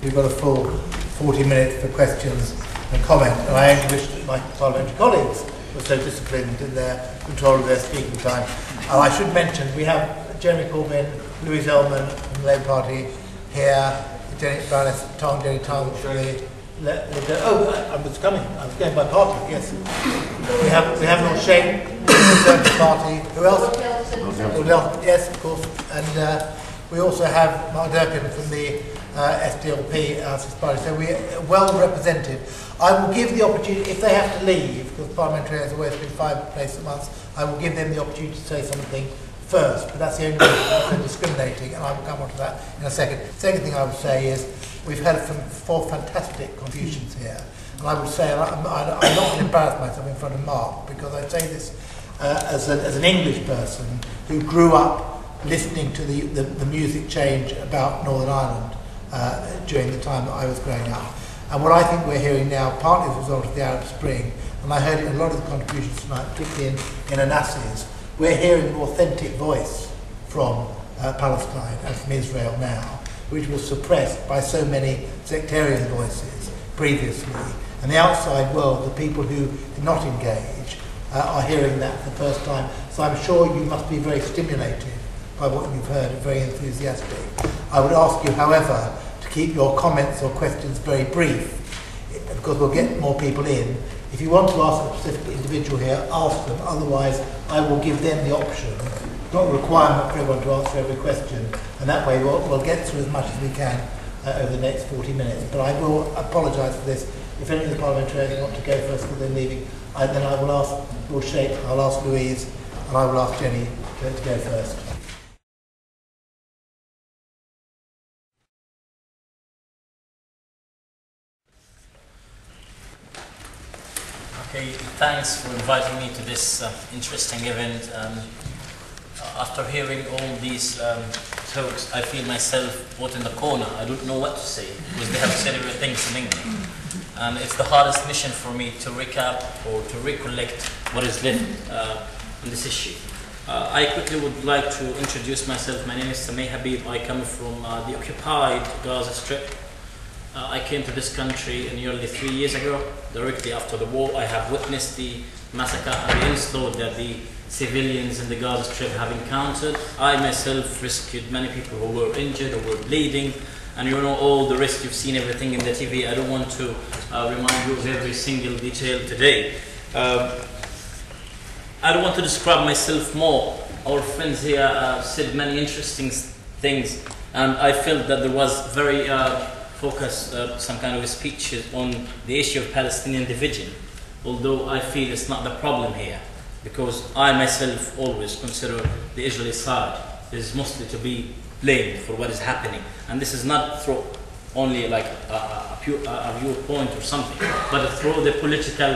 we've got a full 40 minutes for questions and comment. And I only wish that my parliamentary colleagues were so disciplined in their control of their speaking time. And I should mention, we have Jeremy Corbyn, Louise Ellman from the Labour Party here, Jenny Tong from the I was coming. I was going by party. Yes, we have Lord Shane from the Conservative Party. Who else? Yes, of course. And we also have Mark Durkin from the SDLP Party. So we are well represented. I will give the opportunity, if they have to leave, because parliamentarians have always been 5 places at once, I will give them the opportunity to say something first, but that's the only way they're discriminating, and I will come on to that in a second. Second thing I would say is, we've had 4 fantastic contributions here, and I would say, and I'm not going to embarrass myself in front of Mark, because I say this as an English person who grew up listening to the music change about Northern Ireland during the time that I was growing up. And what I think we're hearing now, partly as a result of the Arab Spring, and I heard it in a lot of the contributions tonight, particularly in Anas's, we're hearing an authentic voice from Palestine and from Israel now, which was suppressed by so many sectarian voices previously. And the outside world, the people who did not engage, are hearing that for the first time. So I'm sure you must be very stimulated by what you've heard and very enthusiastic. I would ask you, however, to keep your comments or questions very brief, because we'll get more people in. If you want to ask a specific individual here, ask them. Otherwise, I will give them the option, not a requirement for everyone to answer every question, and that way we'll get through as much as we can over the next 40 minutes. But I will apologise for this. If any of the parliamentarians want to go first because they're leaving, then I will ask Lord Sheikh, I'll ask Louise, and I will ask Jenny to go first. Okay, thanks for inviting me to this interesting event. After hearing all these talks, I feel myself put in the corner. I don't know what to say because they have said everything in English. And it's the hardest mission for me to recap or to recollect what is left on this issue. I quickly would like to introduce myself. My name is Sameh-Habeeb. I come from the occupied Gaza Strip. I came to this country nearly 3 years ago, directly after the war. I have witnessed the massacre and the insult that the civilians in the Gaza Strip have encountered. I myself rescued many people who were injured or were bleeding, and you know all the rest. You've seen everything in the TV. I don't want to remind you of every single detail today. I don't want to describe myself more. Our friends here said many interesting things, and I felt that there was very focus some kind of speeches on the issue of Palestinian division, although I feel it's not the problem here, because I myself always consider the Israeli side is mostly to be blamed for what is happening, and this is not through only like a viewpoint or something, but through the political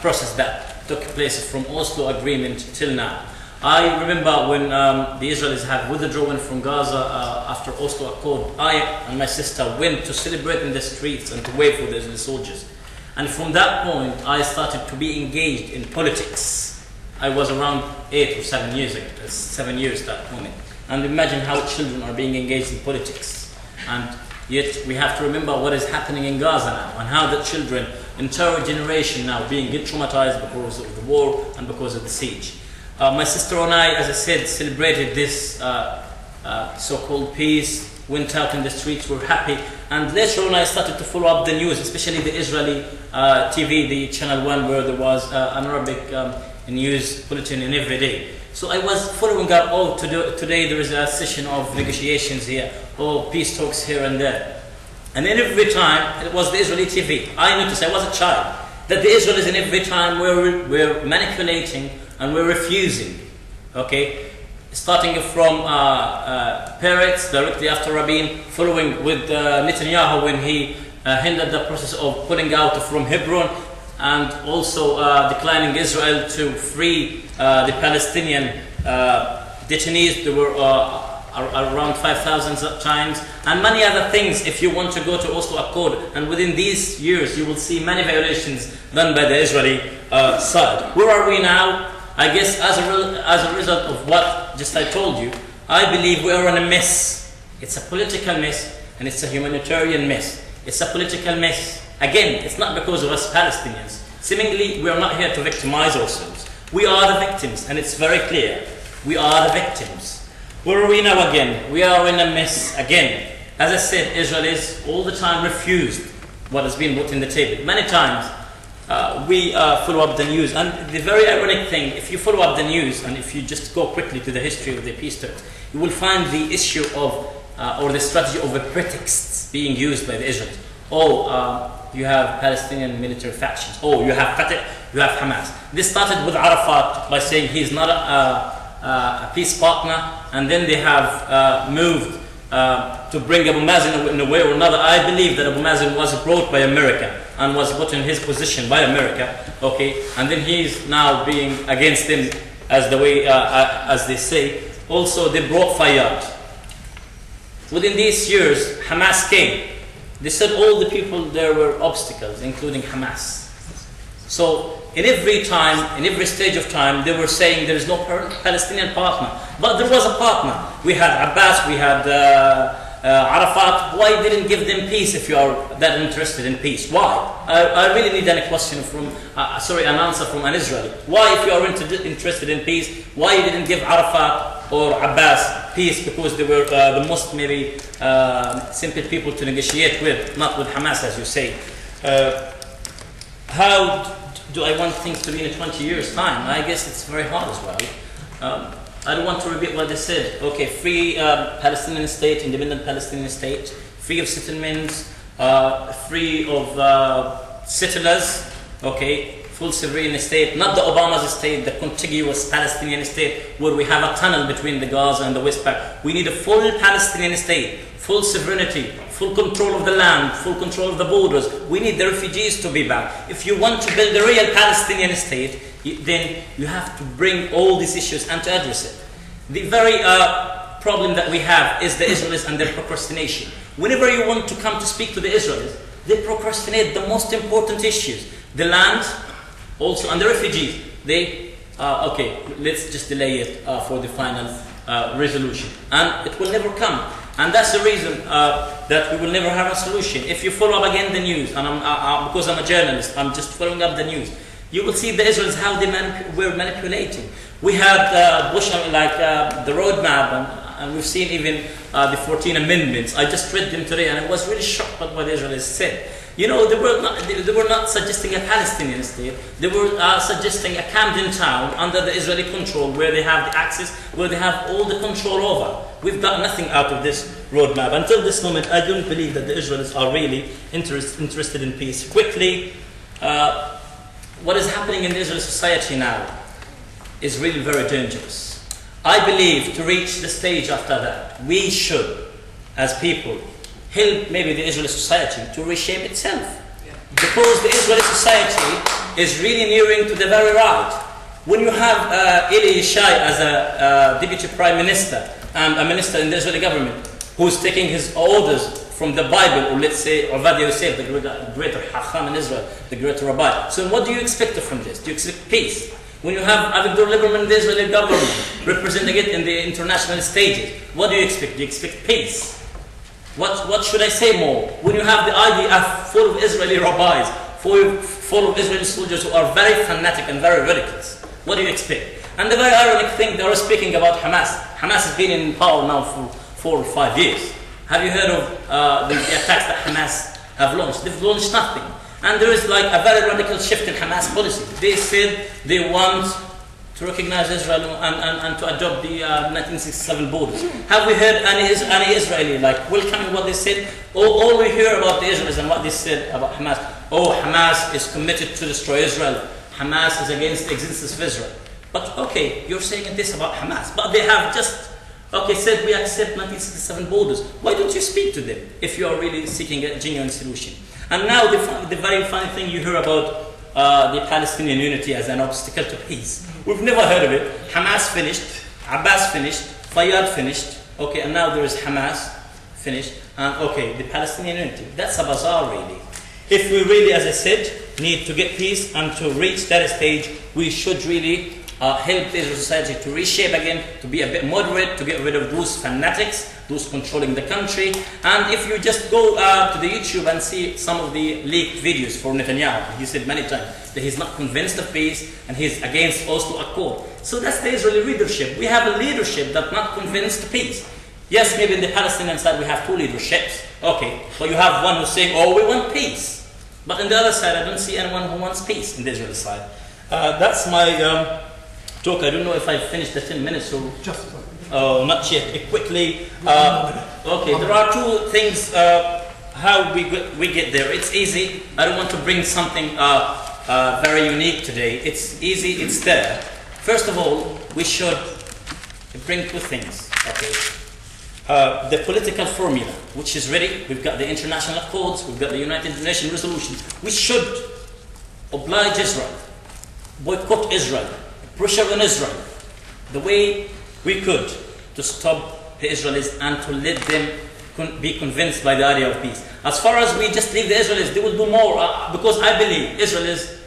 process that took place from Oslo Agreement till now. I remember when the Israelis have withdrawn from Gaza after Oslo Accord, I and my sister went to celebrate in the streets and to wait for the Israeli soldiers. And from that point, I started to be engaged in politics. I was around 8 or 7 years ago, 7 years at that point. And imagine how children are being engaged in politics. And yet we have to remember what is happening in Gaza now, and how the children, entire generation now being traumatized because of the war and because of the siege. My sister and I, as I said, celebrated this so-called peace, went out in the streets, were happy, and later on I started to follow up the news, especially the Israeli TV, the Channel 1, where there was an Arabic news bulletin in every day. So I was following up, oh, today there is a session of negotiations here, oh, peace talks here and there. And then every time, it was the Israeli TV. I noticed, I was a child, that the Israelis in every time were manipulating and we're refusing, okay? Starting from Peretz, directly after Rabin, following with Netanyahu when he hindered the process of pulling out from Hebron, and also declining Israel to free the Palestinian detainees. There were around 5,000 times, and many other things. If you want to go to Oslo Accord, and within these years you will see many violations done by the Israeli side. Where are we now? I guess as a result of what just I told you, I believe we are in a mess. It's a political mess, and it's a humanitarian mess. It's a political mess. Again, it's not because of us Palestinians. Seemingly, we are not here to victimize ourselves. We are the victims, and it's very clear. We are the victims. Where are we now again? We are in a mess again. As I said, Israel is all the time refused what has been put in the table. Many times, we follow up the news. And the very ironic thing, if you follow up the news, and if you just go quickly to the history of the peace talks, you will find the issue of, or the strategy of the pretexts being used by the Israelis. You have Palestinian military factions. You have Fatah, you have Hamas. This started with Arafat by saying he's not a peace partner, and then they have moved to bring Abu Mazen in a way or another. I believe that Abu Mazen was brought by America and was put in his position by America, okay, and then he's now being against them as the way, as they say. Also, they brought Fayyad. Within these years, Hamas came. They said all the people there were obstacles, including Hamas. So, in every time, in every stage of time, they were saying there is no Palestinian partner. But there was a partner. We had Abbas, we had Arafat. Why didn't give them peace if you are that interested in peace? Why? I really need a question from, an answer from an Israeli. Why, if you are interested in peace, why you didn't give Arafat or Abbas peace? Because they were the most maybe simple people to negotiate with, not with Hamas, as you say. How do I want things to be in 20 years' time? I guess it's very hard as well. I don't want to repeat what they said. Okay, free Palestinian state, independent Palestinian state, free of settlements, free of settlers, okay, full sovereign state, not the Obama's state, the contiguous Palestinian state where we have a tunnel between the Gaza and the West Bank. We need a full Palestinian state, full sovereignty, full control of the land, full control of the borders. We need the refugees to be back. If you want to build a real Palestinian state, then you have to bring all these issues and to address it. The very problem that we have is the Israelis and their procrastination. Whenever you want to come to speak to the Israelis, they procrastinate the most important issues. The land, also, and the refugees. They, okay, let's just delay it for the final resolution. And it will never come. And that's the reason that we will never have a solution. If you follow up again the news, and because I'm a journalist, I'm just following up the news, you will see the Israelis, how they were manipulating. We had Bush, the roadmap, and we've seen even the 14 amendments. I just read them today, and I was really shocked by what the Israelis said. You know, they were not suggesting a Palestinian state. They were suggesting a Camden town under the Israeli control, where they have the access, where they have all the control over. We've got nothing out of this roadmap. Until this moment, I don't believe that the Israelis are really interested in peace. Quickly, what is happening in the Israeli society now is really very dangerous. I believe to reach the stage after that, we should, as people, help maybe the Israeli society to reshape itself. Because the Israeli society is really nearing to the very right. When you have Eli Yishai as a deputy prime minister and a minister in the Israeli government who's taking his orders from the Bible, or let's say Ovadia Yosef, the greater Hacham in Israel, the greater rabbi. So what do you expect from this? Do you expect peace? When you have Avigdor Lieberman, the Israeli government, representing it in the international stages, what do you expect? Do you expect peace? What should I say more? When you have the IDF full of Israeli rabbis, full of Israeli soldiers who are very fanatic and very radicals, what do you expect? And the very ironic thing, they are speaking about Hamas. Hamas has been in power now for 4 or 5 years. Have you heard of the attacks that Hamas have launched? They've launched nothing. And there is like a very radical shift in Hamas policy. They said they want to recognize Israel and to adopt the 1967 borders. Have we heard any Israeli welcoming what they said? All we hear about the Israelis and what they said about Hamas. Hamas is committed to destroy Israel. Hamas is against the existence of Israel. But okay, you're saying this about Hamas. But they have just said we accept 1967 borders. Why don't you speak to them if you are really seeking a genuine solution? And now the very funny thing you hear about the Palestinian unity as an obstacle to peace. We've never heard of it. Hamas finished, Abbas finished, Fayyad finished, and now there is Hamas finished, and the Palestinian unity. That's a bazaar really. If we really, as I said, need to get peace and to reach that stage, we should really help the Israeli society to reshape again, to be a bit moderate, to get rid of those fanatics those controlling the country. And if you just go to the YouTube and see some of the leaked videos for Netanyahu, he said many times that he's not convinced of peace and he's against Oslo Accord. So that's the Israeli leadership. We have a leadership that's not convinced of peace. Yes, maybe in the Palestinian side we have two leaderships. Okay, but you have one who's saying, oh, we want peace. But on the other side, I don't see anyone who wants peace in the Israeli side. That's my talk. I don't know if I finished the 10 minutes or Just not yet. Quickly. Okay, there are two things how we get there. It's easy. I don't want to bring something very unique today. It's easy. It's there. First of all, we should bring two things. Okay. The political formula, which is ready. We've got the international codes, we've got the United Nations resolutions. We should oblige Israel, boycott Israel, pressure on Israel, the way we could to stop the Israelis and to let them be convinced by the idea of peace. As far as we just leave the Israelis, they will do more, because I believe Israelis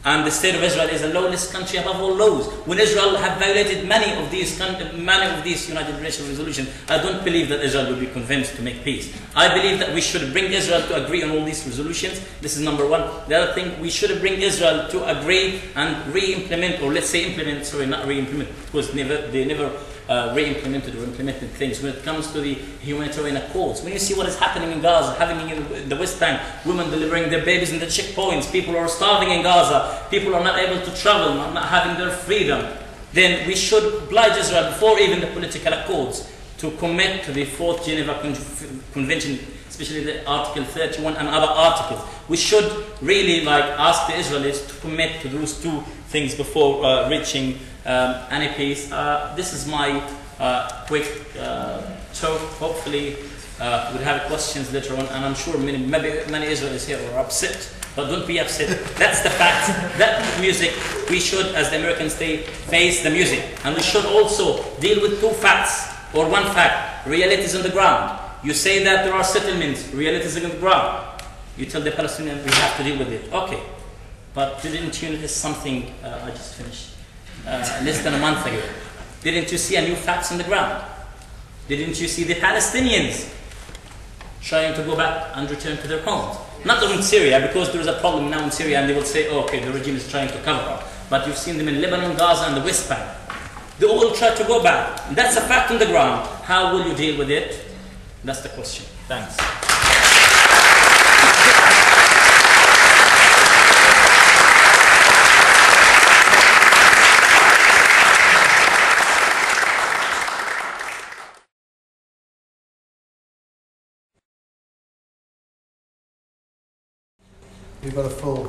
and the state of Israel is a lawless country above all laws. When Israel have violated many of these United Nations resolutions, I don't believe that Israel will be convinced to make peace. I believe that we should bring Israel to agree on all these resolutions. This is number one. The other thing, we should bring Israel to agree and re-implement, or let's say implement, sorry, not re-implement, because they never re-implemented or implemented things. When it comes to the humanitarian accords, when you see what is happening in Gaza, happening in the West Bank, women delivering their babies in the checkpoints, people are starving in Gaza, people are not able to travel, not having their freedom, then we should oblige Israel, before even the political accords, to commit to the 4th Geneva Convention, especially the Article 31 and other articles. We should really ask the Israelis to commit to those two things before reaching any peace. This is my quick talk. Hopefully we'll have questions later on, and I'm sure maybe many Israelis here are upset, but don't be upset. That's the fact. That music, we should, as the Americans say, face the music. And we should also deal with two facts, or one fact, realities on the ground. You say that there are settlements, realities on the ground. You tell the Palestinians we have to deal with it. Okay, but didn't you notice something I just finished less than a month ago? Didn't you see a new facts on the ground? Didn't you see the Palestinians trying to go back and return to their homes? Not in Syria, because there is a problem now in Syria and they will say, oh, okay, the regime is trying to cover up. But you've seen them in Lebanon, Gaza and the West Bank. They all try to go back. That's a fact on the ground. How will you deal with it? That's the question. Thanks. We've got a full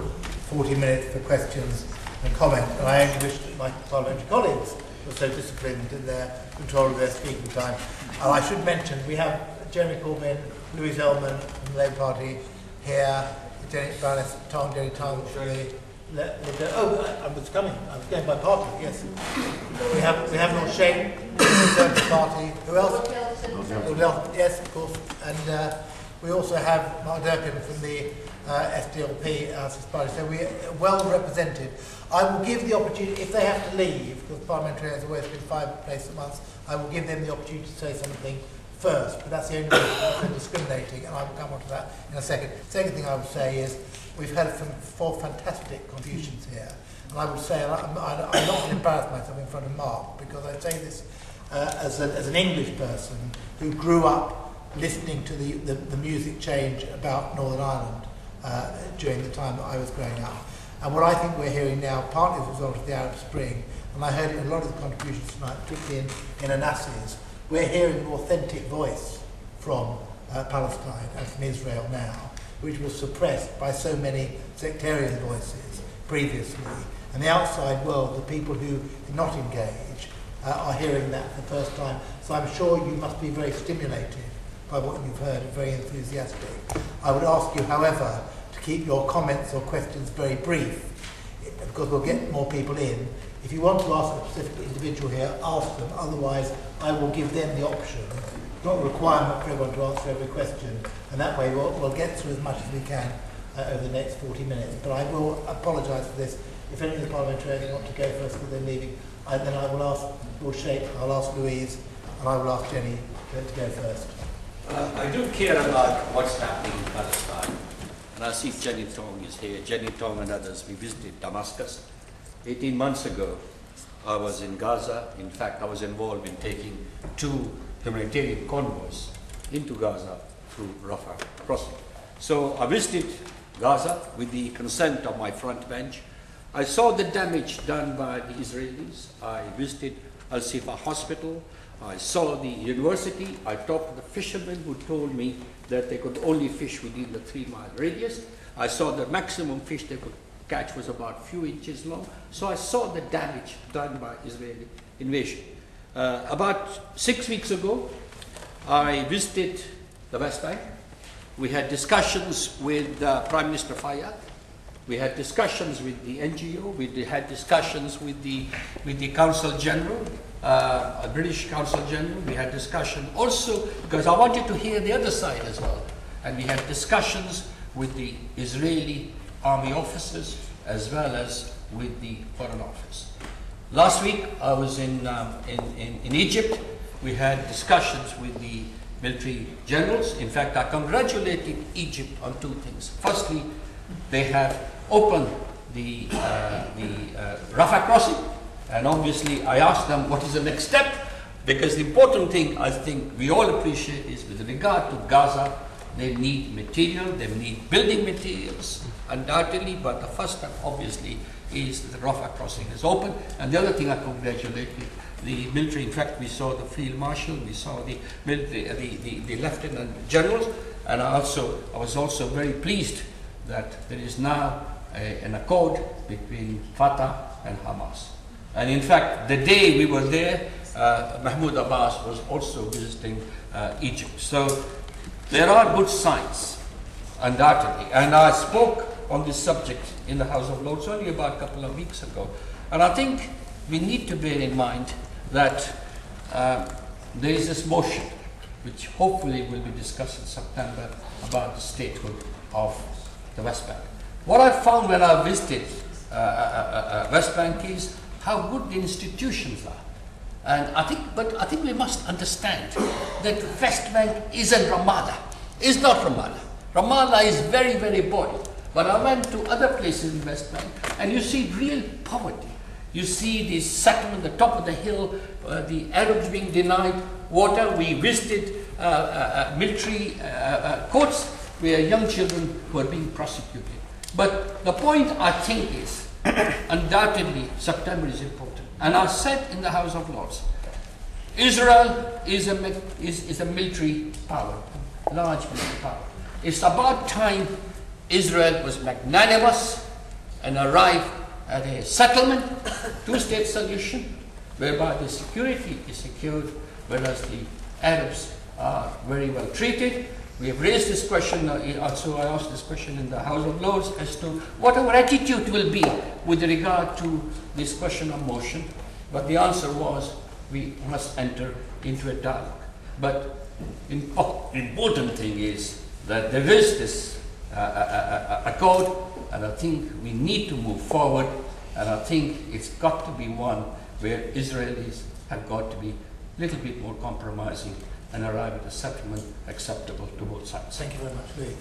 40 minutes for questions and comment, and I only wish that my parliamentary colleagues were so disciplined in their control of their speaking time. And I should mention, we have Jeremy Corbyn, Louise Ellman from the Labour Party here, Baroness Tong, Jenny Tong from I was coming, I was going by party, yes. We have Lord Shane from the Conservative Party. Who else? Yes, of course. And we also have Mark Durkin from the SDLP Party, so we are well represented. I will give the opportunity, if they have to leave, because parliamentarians always been 5 places at once, I will give them the opportunity to say something first, but that's the only way they're discriminating, and I will come on to that in a second. Second thing I would say is, we've had 4 fantastic contributions here, and I would say, and I'm not going to embarrass myself in front of Mark, because I say this as an English person who grew up listening to the music change about Northern Ireland during the time that I was growing up. And what I think we're hearing now, partly as a result of the Arab Spring, and I heard it in a lot of the contributions tonight, particularly in Anas's, we're hearing an authentic voice from Palestine and from Israel now, which was suppressed by so many sectarian voices previously. And the outside world, the people who did not engage, are hearing that for the first time. So I'm sure you must be very stimulated by what you've heard and very enthusiastic. I would ask you, however, to keep your comments or questions very brief, because we'll get more people in. If you want to ask a specific individual here, ask them. Otherwise, I will give them the option, not a requirement for everyone to answer every question, and that way we'll get through as much as we can over the next 40 minutes. But I will apologise for this. If any of the parliamentarians want to go first because they're leaving, then I will ask Lord Shape, I'll ask Louise, and And I will ask Jenny to go first. I do care about what's happening in Palestine. And I see Jenny Tong is here. Jenny Tong and others, we visited Damascus. 18 months ago, I was in Gaza. In fact, I was involved in taking 2 humanitarian convoys into Gaza through Rafah crossing. So I visited Gaza with the consent of my front bench. I saw the damage done by the Israelis. I visited Al-Sifa Hospital. I saw the university. I talked to the fishermen who told me that they could only fish within the 3-mile radius. I saw the maximum fish they could catch was about a few inches long. So I saw the damage done by Israeli invasion. About 6 weeks ago, I visited the West Bank. We had discussions with Prime Minister Fayyad. We had discussions with the NGO. We had discussions with the Council General, British Council General. We had discussion also because I wanted to hear the other side as well. And we had discussions with the Israeli army officers as well as with the Foreign Office. Last week I was in Egypt. We had discussions with the military generals. In fact, I congratulated Egypt on 2 things. Firstly, they have opened the Rafah crossing, and obviously I asked them what is the next step, because the important thing I think we all appreciate is with regard to Gaza, they need material, they need building materials, undoubtedly, but the first step obviously is that the Rafah crossing is open. And the other thing I congratulated the military. In fact, we saw the field marshal, we saw the lieutenant generals, and I was also very pleased that there is now an accord between Fatah and Hamas. And in fact, the day we were there, Mahmoud Abbas was also visiting Egypt. So there are good signs, undoubtedly. And I spoke on this subject in the House of Lords only about a couple of weeks ago. And I think we need to bear in mind that there is this motion, which hopefully will be discussed in September, about the statehood of the West Bank. What I found when I visited West Bank is how good the institutions are. And I think we must understand that West Bank isn't Ramallah. It's not Ramallah. Ramallah is very, very boiled. But I went to other places in West Bank, and you see real poverty. You see the settlement at the top of the hill, the Arabs being denied water. We visited military courts where young children were being prosecuted. But the point, I think, is undoubtedly September is important. And I said in the House of Lords, Israel is a military power, large military power. It's about time Israel was magnanimous and arrived at a settlement, 2-state solution, whereby the security is secured, whereas the Arabs are very well treated. We have raised this question, also I asked this question in the House of Lords as to what our attitude will be with regard to this question of motion. But the answer was we must enter into a dialogue. But the important thing is that there is this accord, and I think we need to move forward, and I think it's got to be one where Israelis have got to be a little bit more compromising and arrive at a settlement acceptable to both sides. Thank you very much, Louis.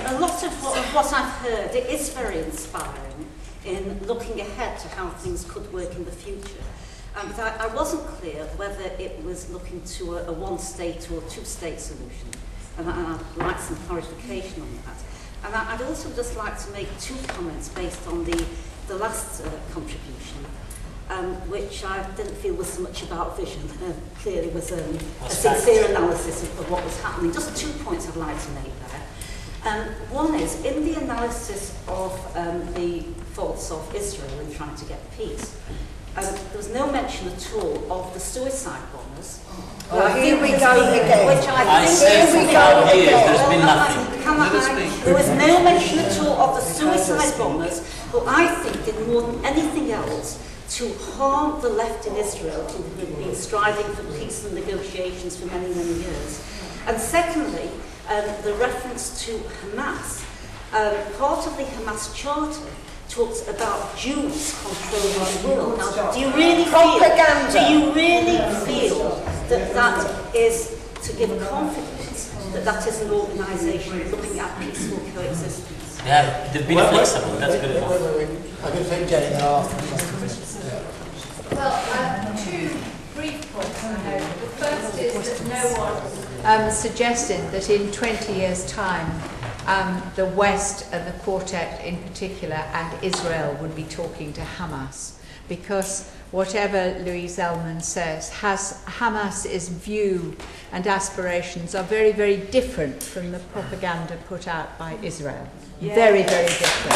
A lot of what I've heard, it is very inspiring in looking ahead to how things could work in the future. But I wasn't clear whether it was looking to a 1-state or 2-state solution, and I'd like some clarification on that. And I'd also just like to make 2 comments based on the last contribution, which I didn't feel was so much about vision, clearly was a sincere analysis of what was happening. Just 2 points I'd like to make there. One is, in the analysis of the faults of Israel in trying to get peace, there was no mention at all of the suicide bombers. Oh, here we go again. Which I think there's been nothing. There was no mention at all of the suicide bombers, who I think did more than anything else to harm the left in Israel, who had been striving for peace and negotiations for many, many years. And secondly, the reference to Hamas. Part of the Hamas charter talks about Jews controlling the world. Now, do you really feel that that is to give confidence that that is an organisation looking at peaceful coexistence? Yeah, they've been flexible. That's good enough. I'm going to say Jenny and I'll ask the questions. Well, two brief points I know. The first is that no one suggested that in 20 years' time the West and the Quartet in particular and Israel would be talking to Hamas, because whatever Louise Ellman says, Hamas's view and aspirations are very, very different from the propaganda put out by Israel. Yeah. Very, very different.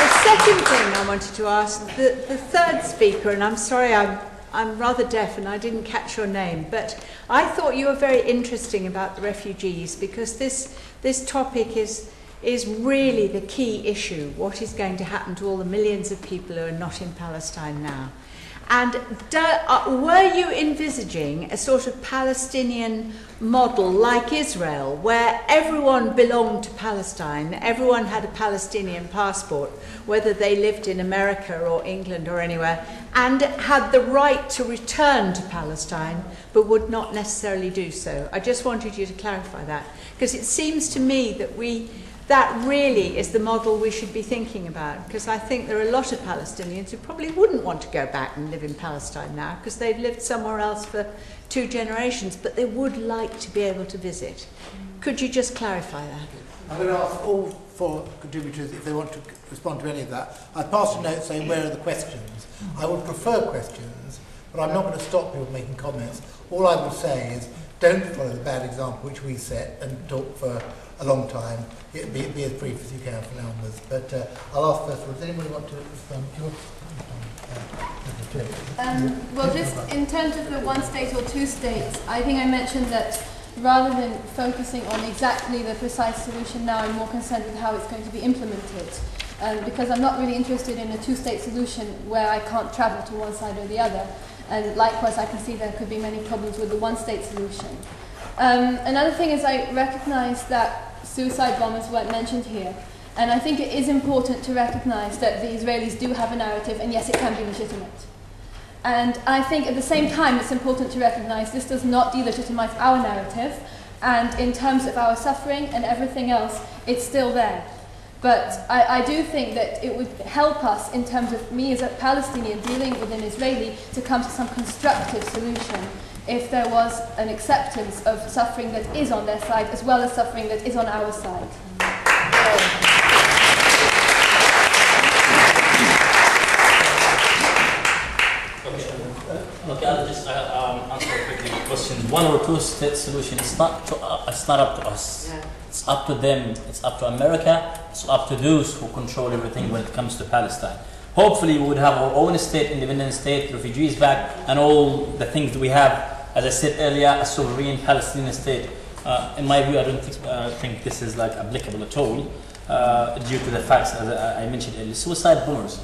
The second thing I wanted to ask, the third speaker, and I'm sorry I'm rather deaf and I didn't catch your name, but I thought you were very interesting about the refugees, because this topic is really the key issue. What is going to happen to all the millions of people who are not in Palestine now? And were you envisaging a sort of Palestinian model like Israel, where everyone belonged to Palestine, everyone had a Palestinian passport, whether they lived in America or England or anywhere, and had the right to return to Palestine, but would not necessarily do so? I just wanted you to clarify that, because it seems to me that that really is the model we should be thinking about, because I think there are a lot of Palestinians who probably wouldn't want to go back and live in Palestine now, because they've lived somewhere else for 2 generations, but they would like to be able to visit. Could you just clarify that? I'm going to ask all 4 contributors if they want to respond to any of that. I passed a note saying where are the questions. I would prefer questions, but I'm not going to stop people making comments. All I would say is don't follow the bad example which we set and talk for a long time. Be as brief as you can from now onwards. But I'll ask first of all, does anybody want to respond? Well, just in terms of the 1 state or 2 states, I think I mentioned that rather than focusing on exactly the precise solution now, I'm more concerned with how it's going to be implemented. Because I'm not really interested in a 2-state solution where I can't travel to one side or the other. And likewise, I can see there could be many problems with the 1-state solution. Another thing is I recognise that suicide bombers weren't mentioned here. And I think it is important to recognise that the Israelis do have a narrative, and yes, it can be legitimate. And I think at the same time it's important to recognise this does not delegitimise our narrative, and in terms of our suffering and everything else, it's still there. But I do think that it would help us in terms of me as a Palestinian dealing with an Israeli to come to some constructive solution if there was an acceptance of suffering that is on their side as well as suffering that is on our side. Okay, I'll just answer quickly the question. 1 or 2 state solution, it's not up to us. Yeah. It's up to them, it's up to America, it's up to those who control everything when it comes to Palestine. Hopefully we would have our own state, independent state, refugees back, and all the things that we have, as I said earlier, a sovereign Palestinian state. In my view, I don't think this is like applicable at all, due to the facts, as I mentioned earlier. Suicide bombers.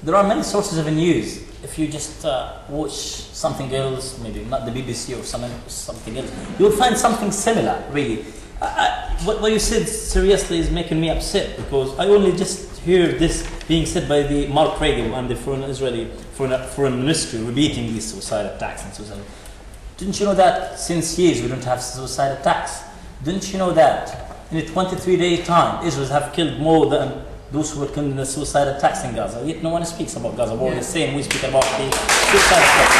There are many sources of news. If you just watch something else, maybe not the BBC or something else, you'll find something similar, really. What you said seriously is making me upset, because I only just hear this being said by the Mark Reagan and the Israeli foreign ministry, repeating these suicide attacks and suicide. Didn't you know that since years we don't have suicide attacks? Didn't you know that in a 23-day time, Israel have killed more than those who were killed in the suicide attacks in Gaza? Yet no one speaks about Gaza. We're the same. We speak about the suicide attacks.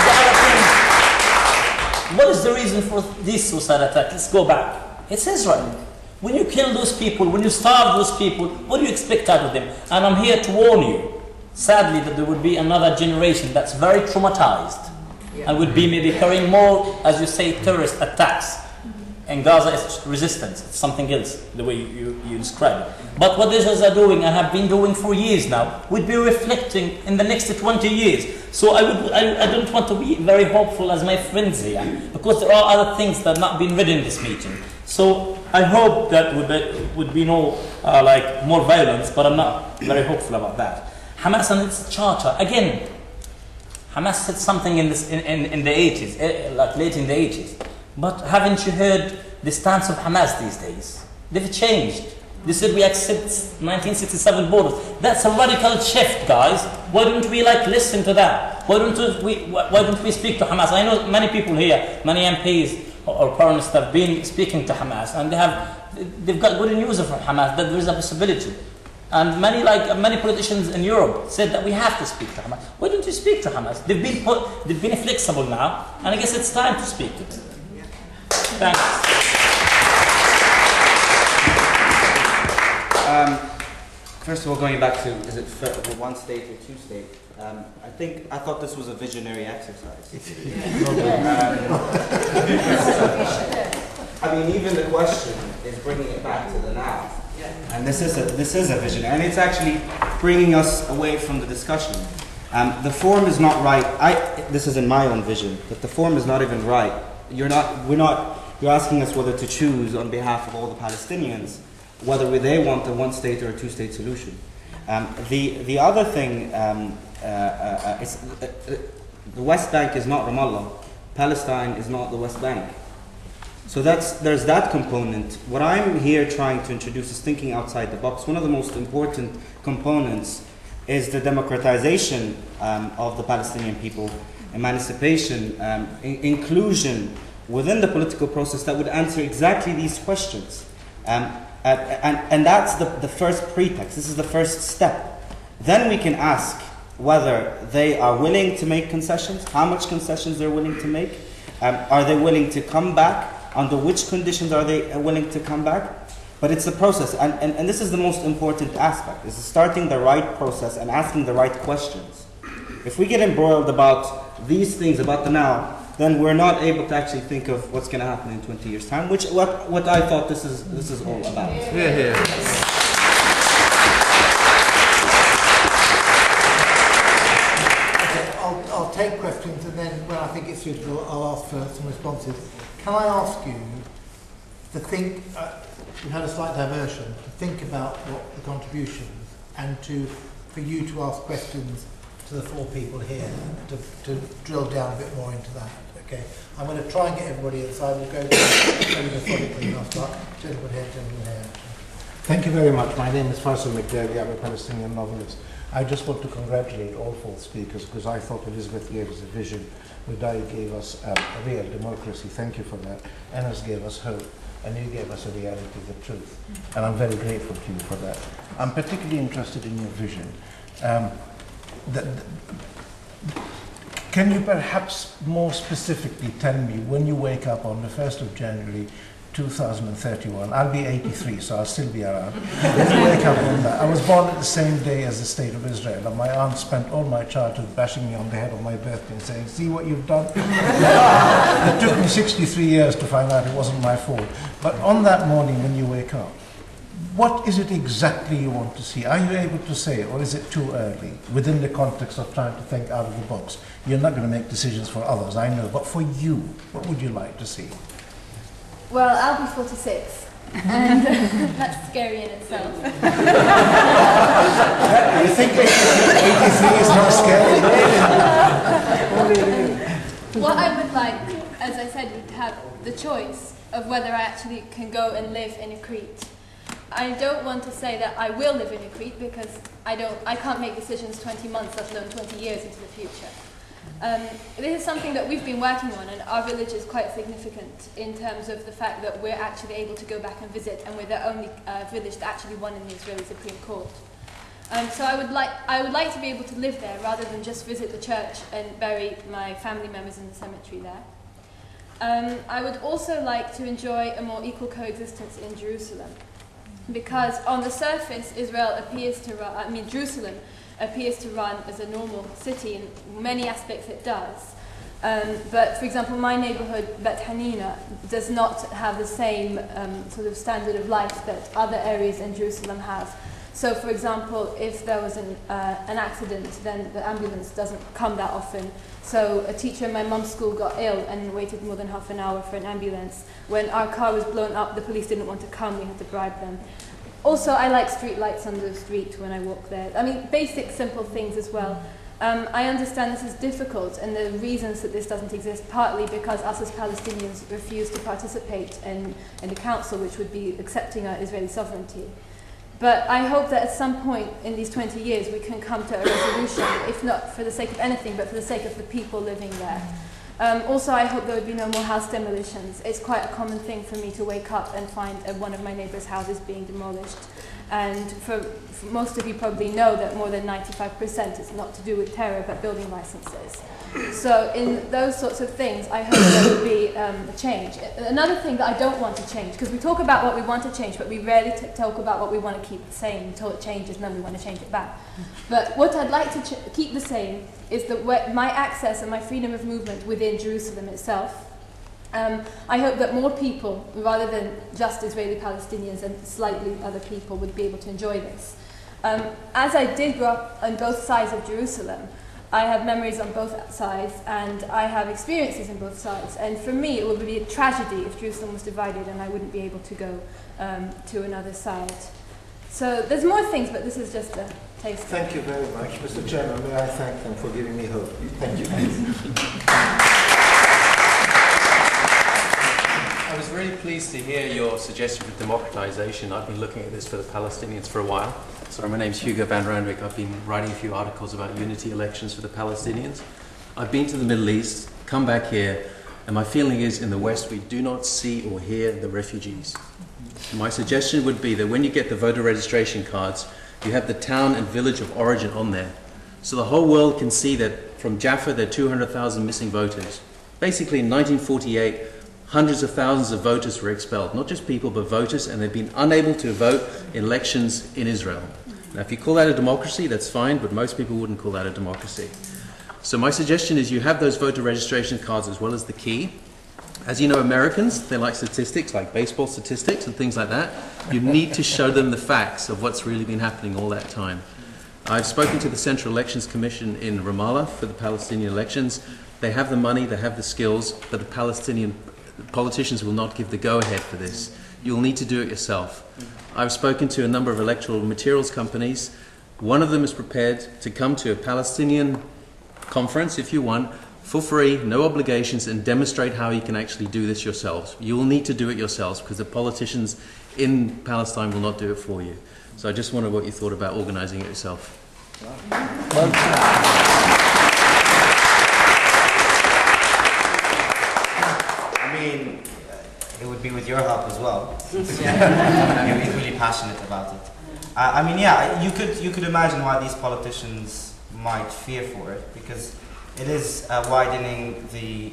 The other thing, what is the reason for this suicide attack? Let's go back. It's Israel. When you kill those people, when you starve those people, what do you expect out of them? And I'm here to warn you, sadly, that there would be another generation that's very traumatized and would be maybe carrying more, as you say, terrorist attacks. And Gaza is resistance. It's something else, the way you describe it. But what Israelis are doing and have been doing for years now would be reflecting in the next 20 years. So I don't want to be very hopeful as my friends here, because there are other things that have not been read in this meeting. So I hope that would be no more violence, but I'm not very hopeful about that. Hamas and its charter, again, Hamas said something in the 80s, like late in the 80s. But haven't you heard the stance of Hamas these days? They've changed. They said we accept 1967 borders. That's a radical shift, guys. Why don't we listen to that? Why don't we speak to Hamas? I know many people here, many MPs or parents have been speaking to Hamas, and they've got good news from Hamas that there is a possibility. And many politicians in Europe said that we have to speak to Hamas. Why don't you speak to Hamas? They've been flexible now, and I guess it's time to speak to them. Thanks. First of all, going back to, is it one state or two state? I thought this was a visionary exercise. I mean, even the question is bringing it back to the now. And this is a visionary, and it's actually bringing us away from the discussion. The form is not right. This is in my own vision, that the form is not even right. You're asking us whether to choose on behalf of all the Palestinians, whether they want a one-state or a two-state solution. The other thing is the West Bank is not Ramallah. Palestine is not the West Bank. So there's that component. What I'm here trying to introduce is thinking outside the box. One of the most important components is the democratization of the Palestinian people, emancipation, inclusion within the political process that would answer exactly these questions. And that's the first pretext. This is the first step. Then we can ask whether they are willing to make concessions, how much concessions they're willing to make. Are they willing to come back? Under which conditions are they willing to come back? But it's the process, and this is the most important aspect, is starting the right process and asking the right questions. If we get embroiled about these things, about the now, then we're not able to actually think of what's going to happen in 20 years' time, which what I thought this is all about. Yeah. Okay, I'll take questions, and then when I think it's suitable, I'll ask for some responses. Can I ask you to think, we had a slight diversion, to think about what the contributions, and for you to ask questions to the four people here, to drill down a bit more into that. Okay, I'm going to try and get everybody in, so I will go methodically, and I'll start gentleman here, gentleman here. Thank you very much. My name is Faisal McDarry. I'm a Palestinian novelist. I just want to congratulate all four speakers because I thought Elizabeth gave us a vision. Uday gave us a real democracy. Thank you for that. Enes gave us hope. And you gave us a reality, the truth. And I'm very grateful to you for that. I'm particularly interested in your vision. Can you perhaps more specifically tell me when you wake up on the 1st of January 2031, I'll be 83, so I'll still be around. When you wake up on that, I was born at the same day as the State of Israel, and my aunt spent all my childhood bashing me on the head on my birthday and saying, see what you've done? It took me 63 years to find out it wasn't my fault. But on that morning when you wake up, what is it exactly you want to see? Are you able to say, or is it too early, within the context of trying to think out of the box? You're not going to make decisions for others, I know, but for you, what would you like to see? Well, I'll be 46, and that's scary in itself. You think 83 is not scary? What I would like, as I said, would have the choice of whether I actually can go and live in a Crete. I don't want to say that I will live in a Crete because I can't make decisions 20 months, let alone 20 years into the future. This is something that we've been working on, and our village is quite significant in terms of the fact that we're actually able to go back and visit, and we're the only village that actually won in the Israeli Supreme Court. So I would like to be able to live there rather than just visit the church and bury my family members in the cemetery there. I would also like to enjoy a more equal coexistence in Jerusalem, because on the surface, Jerusalem appears to run as a normal city. In many aspects it does. But for example, my neighborhood, Bet Hanina, does not have the same sort of standard of life that other areas in Jerusalem have. So for example, if there was an accident, then the ambulance doesn't come that often. So a teacher in my mum's school got ill and waited more than half an hour for an ambulance. When our car was blown up, the police didn't want to come, we had to bribe them. Also, I like street lights on the street when I walk there. I mean, basic, simple things as well. I understand this is difficult, and the reasons that this doesn't exist, partly because us as Palestinians refuse to participate in the council, which would be accepting our Israeli sovereignty. But I hope that at some point in these 20 years we can come to a resolution, if not for the sake of anything, but for the sake of the people living there. Also, I hope there would be no more house demolitions. It's quite a common thing for me to wake up and find one of my neighbour's houses being demolished. And for most of you probably know that more than 95% is not to do with terror, but building licenses. So in those sorts of things, I hope there will be a change. Another thing that I don't want to change, because we talk about what we want to change, but we rarely talk about what we want to keep the same until it changes, and then we want to change it back. But what I'd like to keep the same is that my access and my freedom of movement within Jerusalem itself. I hope that more people, rather than just Israeli Palestinians and slightly other people, would be able to enjoy this. As I did grow up on both sides of Jerusalem, I have memories on both sides, and I have experiences on both sides. And for me, it would be a tragedy if Jerusalem was divided and I wouldn't be able to go to another side. So there's more things, but this is just a taste. Thank you very much. Mr. Chairman, may I thank them for giving me hope. Thank you. I was really pleased to hear your suggestion for democratization. I've been looking at this for the Palestinians for a while. So my name's Hugo van Randwick. I've been writing a few articles about unity elections for the Palestinians. I've been to the Middle East, come back here, and my feeling is in the West we do not see or hear the refugees. My suggestion would be that when you get the voter registration cards, you have the town and village of origin on there. So the whole world can see that from Jaffa there are 200,000 missing voters. Basically in 1948, hundreds of thousands of voters were expelled, not just people, but voters, and they've been unable to vote in elections in Israel. Now, if you call that a democracy, that's fine, but most people wouldn't call that a democracy. So my suggestion is you have those voter registration cards as well as the key. As you know, Americans, they like statistics, like baseball statistics and things like that. You need to show them the facts of what's really been happening all that time. I've spoken to the Central Elections Commission in Ramallah for the Palestinian elections. They have the money, they have the skills, but the Palestinian politicians will not give the go-ahead for this. You'll need to do it yourself. I've spoken to a number of electoral materials companies. One of them is prepared to come to a Palestinian conference, if you want, for free, no obligations, and demonstrate how you can actually do this yourselves. You will need to do it yourselves because the politicians in Palestine will not do it for you. So I just wondered what you thought about organizing it yourself. I mean, it would be with your help as well, since you're really passionate about it. I mean, yeah, you could imagine why these politicians might fear for it, because it is widening the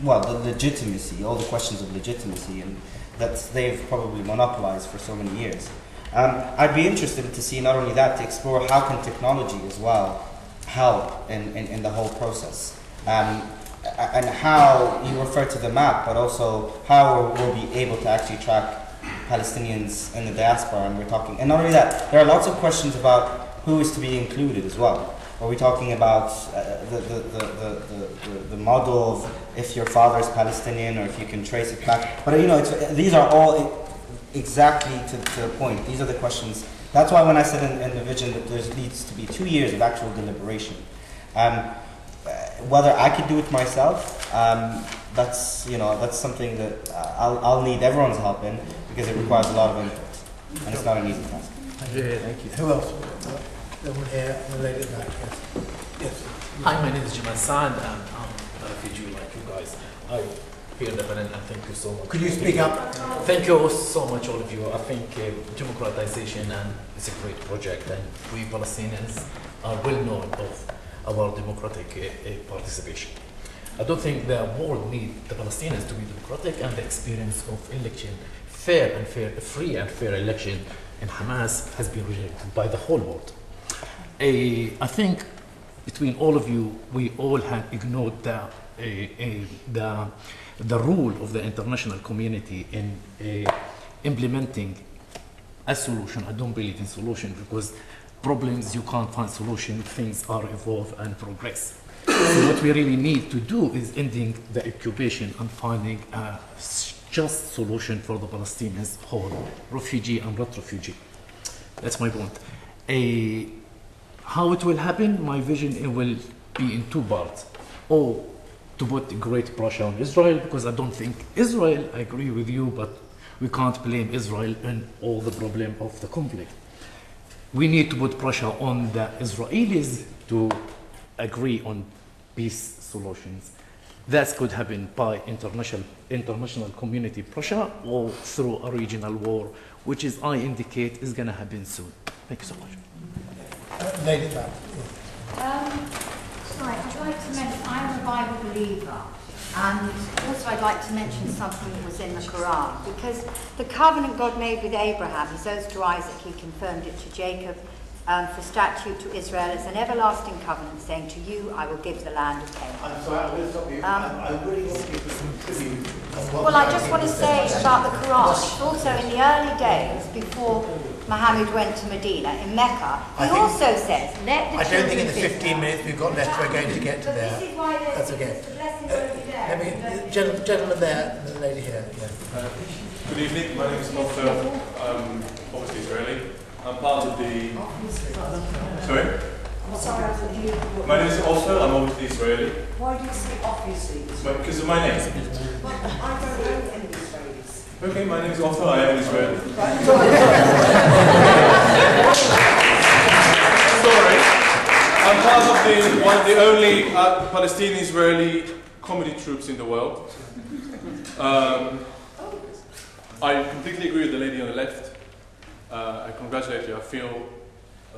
the legitimacy, all the questions of legitimacy, and that they've probably monopolized for so many years. I'd be interested to see not only that, to explore how can technology as well help in the whole process. And how you refer to the map, but also how we'll be able to actually track Palestinians in the diaspora. And we're talking, and not only that, there are lots of questions about who is to be included as well. Are we talking about the model of if your father is Palestinian or if you can trace it back? But you know, these are all exactly to the point. These are the questions. That's why when I said in the vision that there needs to be 2 years of actual deliberation. Whether I could do it myself, that's something that I'll need everyone's help in, because it requires a lot of input, and it's not an easy task. Thank you. Who else? Someone here, the lady at the back. Yes. Hi, my name is Jamal Saad, and I'm a refugee like you guys. I feel Lebanon, and thank you so much. Could you speak up? Thank you so much, all of you. I think democratization is a great project, and we Palestinians are well known of our democratic participation. I don't think the world needs the Palestinians to be democratic, and the experience of election, free and fair election in Hamas has been rejected by the whole world. I think between all of you, we all have ignored the role of the international community in implementing a solution. I don't believe in solution, because problems you can't find solution, things are evolve and progress. So what we really need to do is ending the occupation and finding a just solution for the Palestinians, whole refugee and not refugee. That's my point. How it will happen, my vision, it will be in 2 parts. Or to put great pressure on Israel, because I don't think Israel, I agree with you, but we can't blame Israel in all the problem of the conflict. We need to put pressure on the Israelis to agree on peace solutions. That could happen by international community pressure or through a regional war, which is, I indicate, is going to happen soon. Thank you so much. Lady back. Sorry, I'd like to mention, I'm a Bible believer, and also I'd like to mention something that was in the Quran, because the covenant God made with Abraham, his oath to Isaac, he confirmed it to Jacob, for statute to Israel as an everlasting covenant, saying, to you I will give the land of Canaan. I'm sorry, I'm going to stop you. I really want to give you some tribute. Well, I just want to say about the Quran, it's also in the early days, before Muhammad went to Medina, in Mecca, he also says, let the I don't think in the children 15 minutes we've got left we're going to get to there. That's okay. Let me, gentleman there, and the lady here. Yeah. Good evening, my name is Otto. I'm obviously Israeli. I'm part of the... Sorry? My name is Otto, I'm obviously Israeli. Why do you say obviously? Because of my name. Well, I don't know any Israelis. Okay, my name is Otto, I am Israeli. Sorry. I'm part of one of the only Palestinian-Israeli comedy troops in the world. I completely agree with the lady on the left. I congratulate you. I feel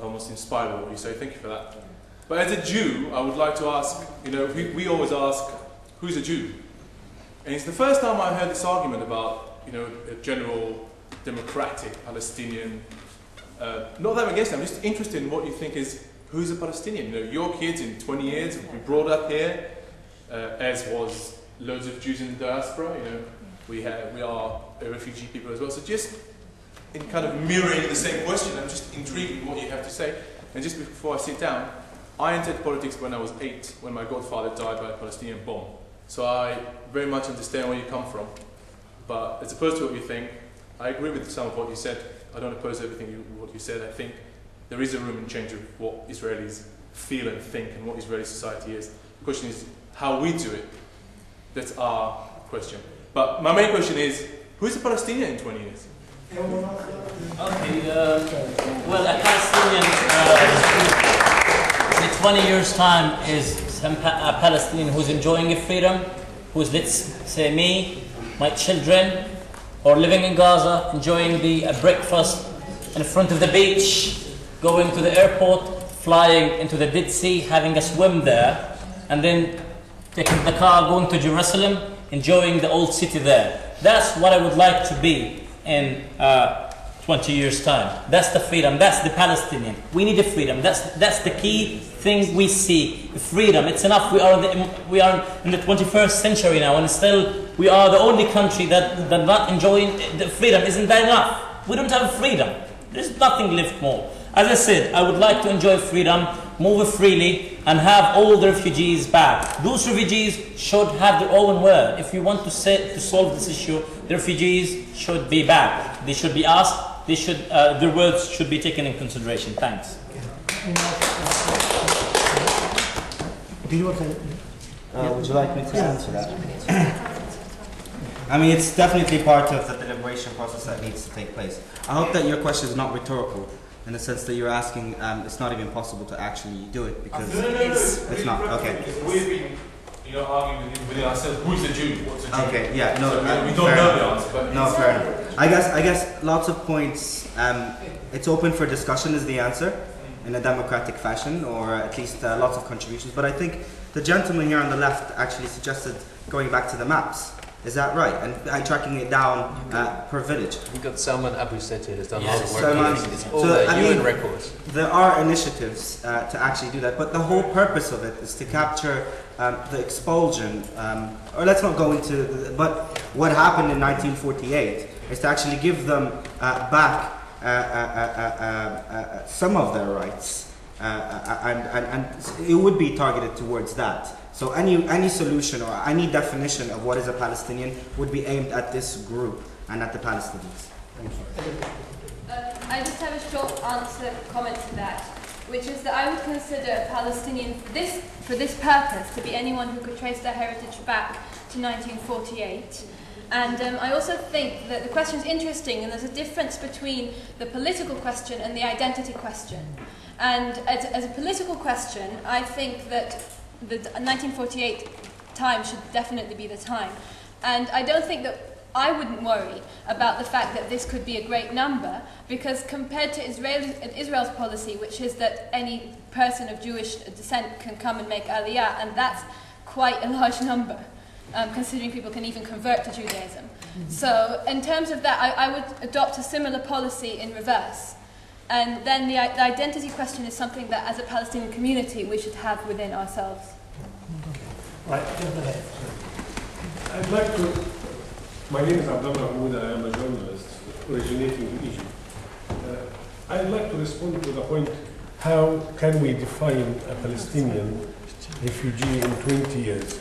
almost inspired by what you say. Thank you for that. But as a Jew, I would like to ask, you know, we always ask, who's a Jew? And it's the first time I heard this argument about, you know, a general democratic Palestinian. Not that I'm against it, I'm just interested in what you think is, who's a Palestinian? You know, your kids in 20 years will be brought up here, as was loads of Jews in the diaspora, you know. We are a refugee people as well. So just in kind of mirroring the same question, I'm just intrigued with what you have to say. And just before I sit down, I entered politics when I was 8, when my godfather died by a Palestinian bomb. So I very much understand where you come from. But as opposed to what you think, I agree with some of what you said. I don't oppose everything what you said. I think there is a room in change of what Israelis feel and think and what Israeli society is. The question is how we do it. That's our question. But my main question is, who is a Palestinian in 20 years? Okay, well, a Palestinian in 20 years' time is a Palestinian who's enjoying freedom, who's, let's say me, my children, or living in Gaza, enjoying the breakfast in front of the beach, going to the airport, flying into the Dead Sea, having a swim there, and then taking the car, going to Jerusalem, enjoying the old city there. That's what I would like to be in 20 years' time. That's the freedom. That's the Palestinian. We need a freedom. That's the key thing we see. Freedom. It's enough. We are in the 21st century now, and still we are the only country that not enjoying the freedom. Isn't that enough? We don't have freedom. There's nothing left more. As I said, I would like to enjoy freedom, move freely, and have all the refugees back. Those refugees should have their own word. If you want to solve this issue, the refugees should be back. They should be asked. They should, their words should be taken in consideration. Thanks. Do you want to? Would you like me to answer that? I mean, it's definitely part of the deliberation process that needs to take place. I hope that your question is not rhetorical, in the sense that you're asking, it's not even possible to actually do it, because it's not. Okay. We've been, you know, arguing within ourselves, who's the Jew? What's a Jew? Okay, yeah, no, so we don't know the answer. But no, fair enough. I guess lots of points, it's open for discussion is the answer, in a democratic fashion, or at least lots of contributions. But I think the gentleman here on the left actually suggested going back to the maps. Is that right? And tracking it down per village. You've got Sameh-Habeeb here who's done a lot of work. It's all so, the UN records. There are initiatives to actually do that, but the whole purpose of it is to capture the expulsion, or let's not go into, but what happened in 1948 is to actually give them back some of their rights, and it would be targeted towards that. So any solution or any definition of what is a Palestinian would be aimed at this group and at the Palestinians. Thank you. I just have a short comment to that, which is that I would consider a Palestinian for this purpose to be anyone who could trace their heritage back to 1948. And I also think that the question is interesting, and there's a difference between the political question and the identity question. And as a political question, I think that the 1948 time should definitely be the time. And I don't think that I wouldn't worry about the fact that this could be a great number, because compared to Israel's policy, which is that any person of Jewish descent can come and make Aliyah, and that's quite a large number, considering people can even convert to Judaism. So in terms of that, I would adopt a similar policy in reverse. And then the identity question is something that, as a Palestinian community, we should have within ourselves. Right, I'd like to... My name is Abdullah Hamoud, I am a journalist originating in Egypt. I'd like to respond to the point, how can we define a Palestinian refugee in 20 years?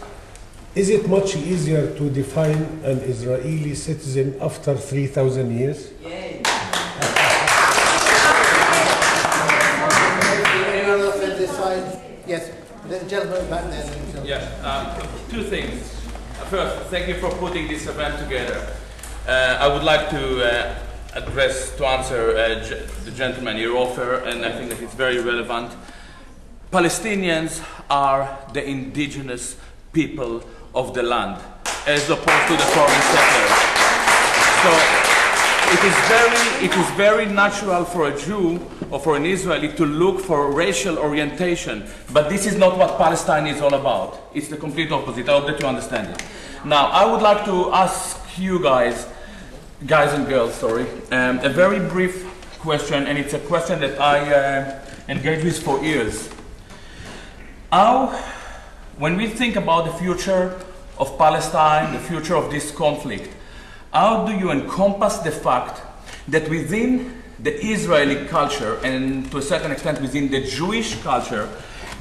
Is it much easier to define an Israeli citizen after 3,000 years? Anyone else on this side? Yes, the gentleman back there. Yeah, two things. First, thank you for putting this event together. I would like to answer the gentleman your offer, and I think that it's very relevant. Palestinians are the indigenous people of the land, as opposed to the foreign settlers. So it is very natural for a Jew or for an Israeli to look for racial orientation, but this is not what Palestine is all about. It's the complete opposite. I hope that you understand it. Now, I would like to ask you guys and girls, a very brief question, and it's a question that I engage with for years. When we think about the future of Palestine, the future of this conflict, how do you encompass the fact that within the Israeli culture, and to a certain extent within the Jewish culture,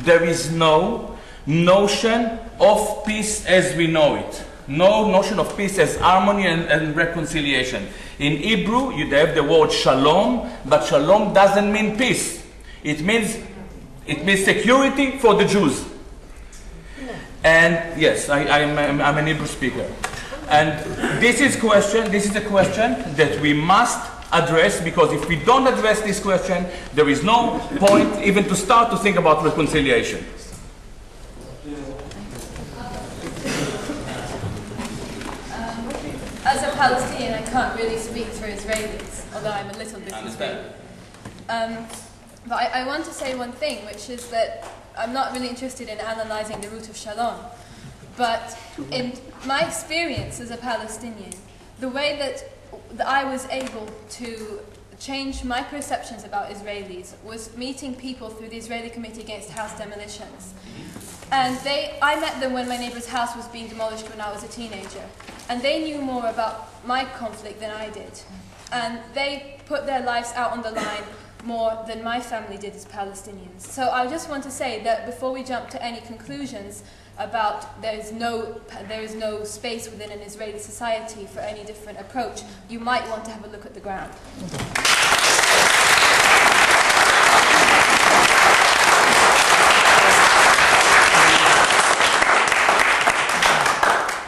there is no notion of peace as we know it? No notion of peace as harmony and reconciliation. In Hebrew, you have the word shalom, but shalom doesn't mean peace. It means security for the Jews. And yes, I'm an Hebrew speaker. And this is a question that we must address, because if we don't address this question, there is no point even to start to think about reconciliation. As a Palestinian, I can't really speak for Israelis, although I'm a little bit Israeli. But I want to say one thing, which is that I'm not really interested in analysing the root of shalom. But in my experience as a Palestinian, the way that I was able to change my perceptions about Israelis was meeting people through the Israeli Committee Against House Demolitions. And I met them when my neighbour's house was being demolished when I was a teenager. And they knew more about my conflict than I did. And they put their lives out on the line more than my family did as Palestinians. So I just want to say that before we jump to any conclusions about there is no space within an Israeli society for any different approach, you might want to have a look at the ground.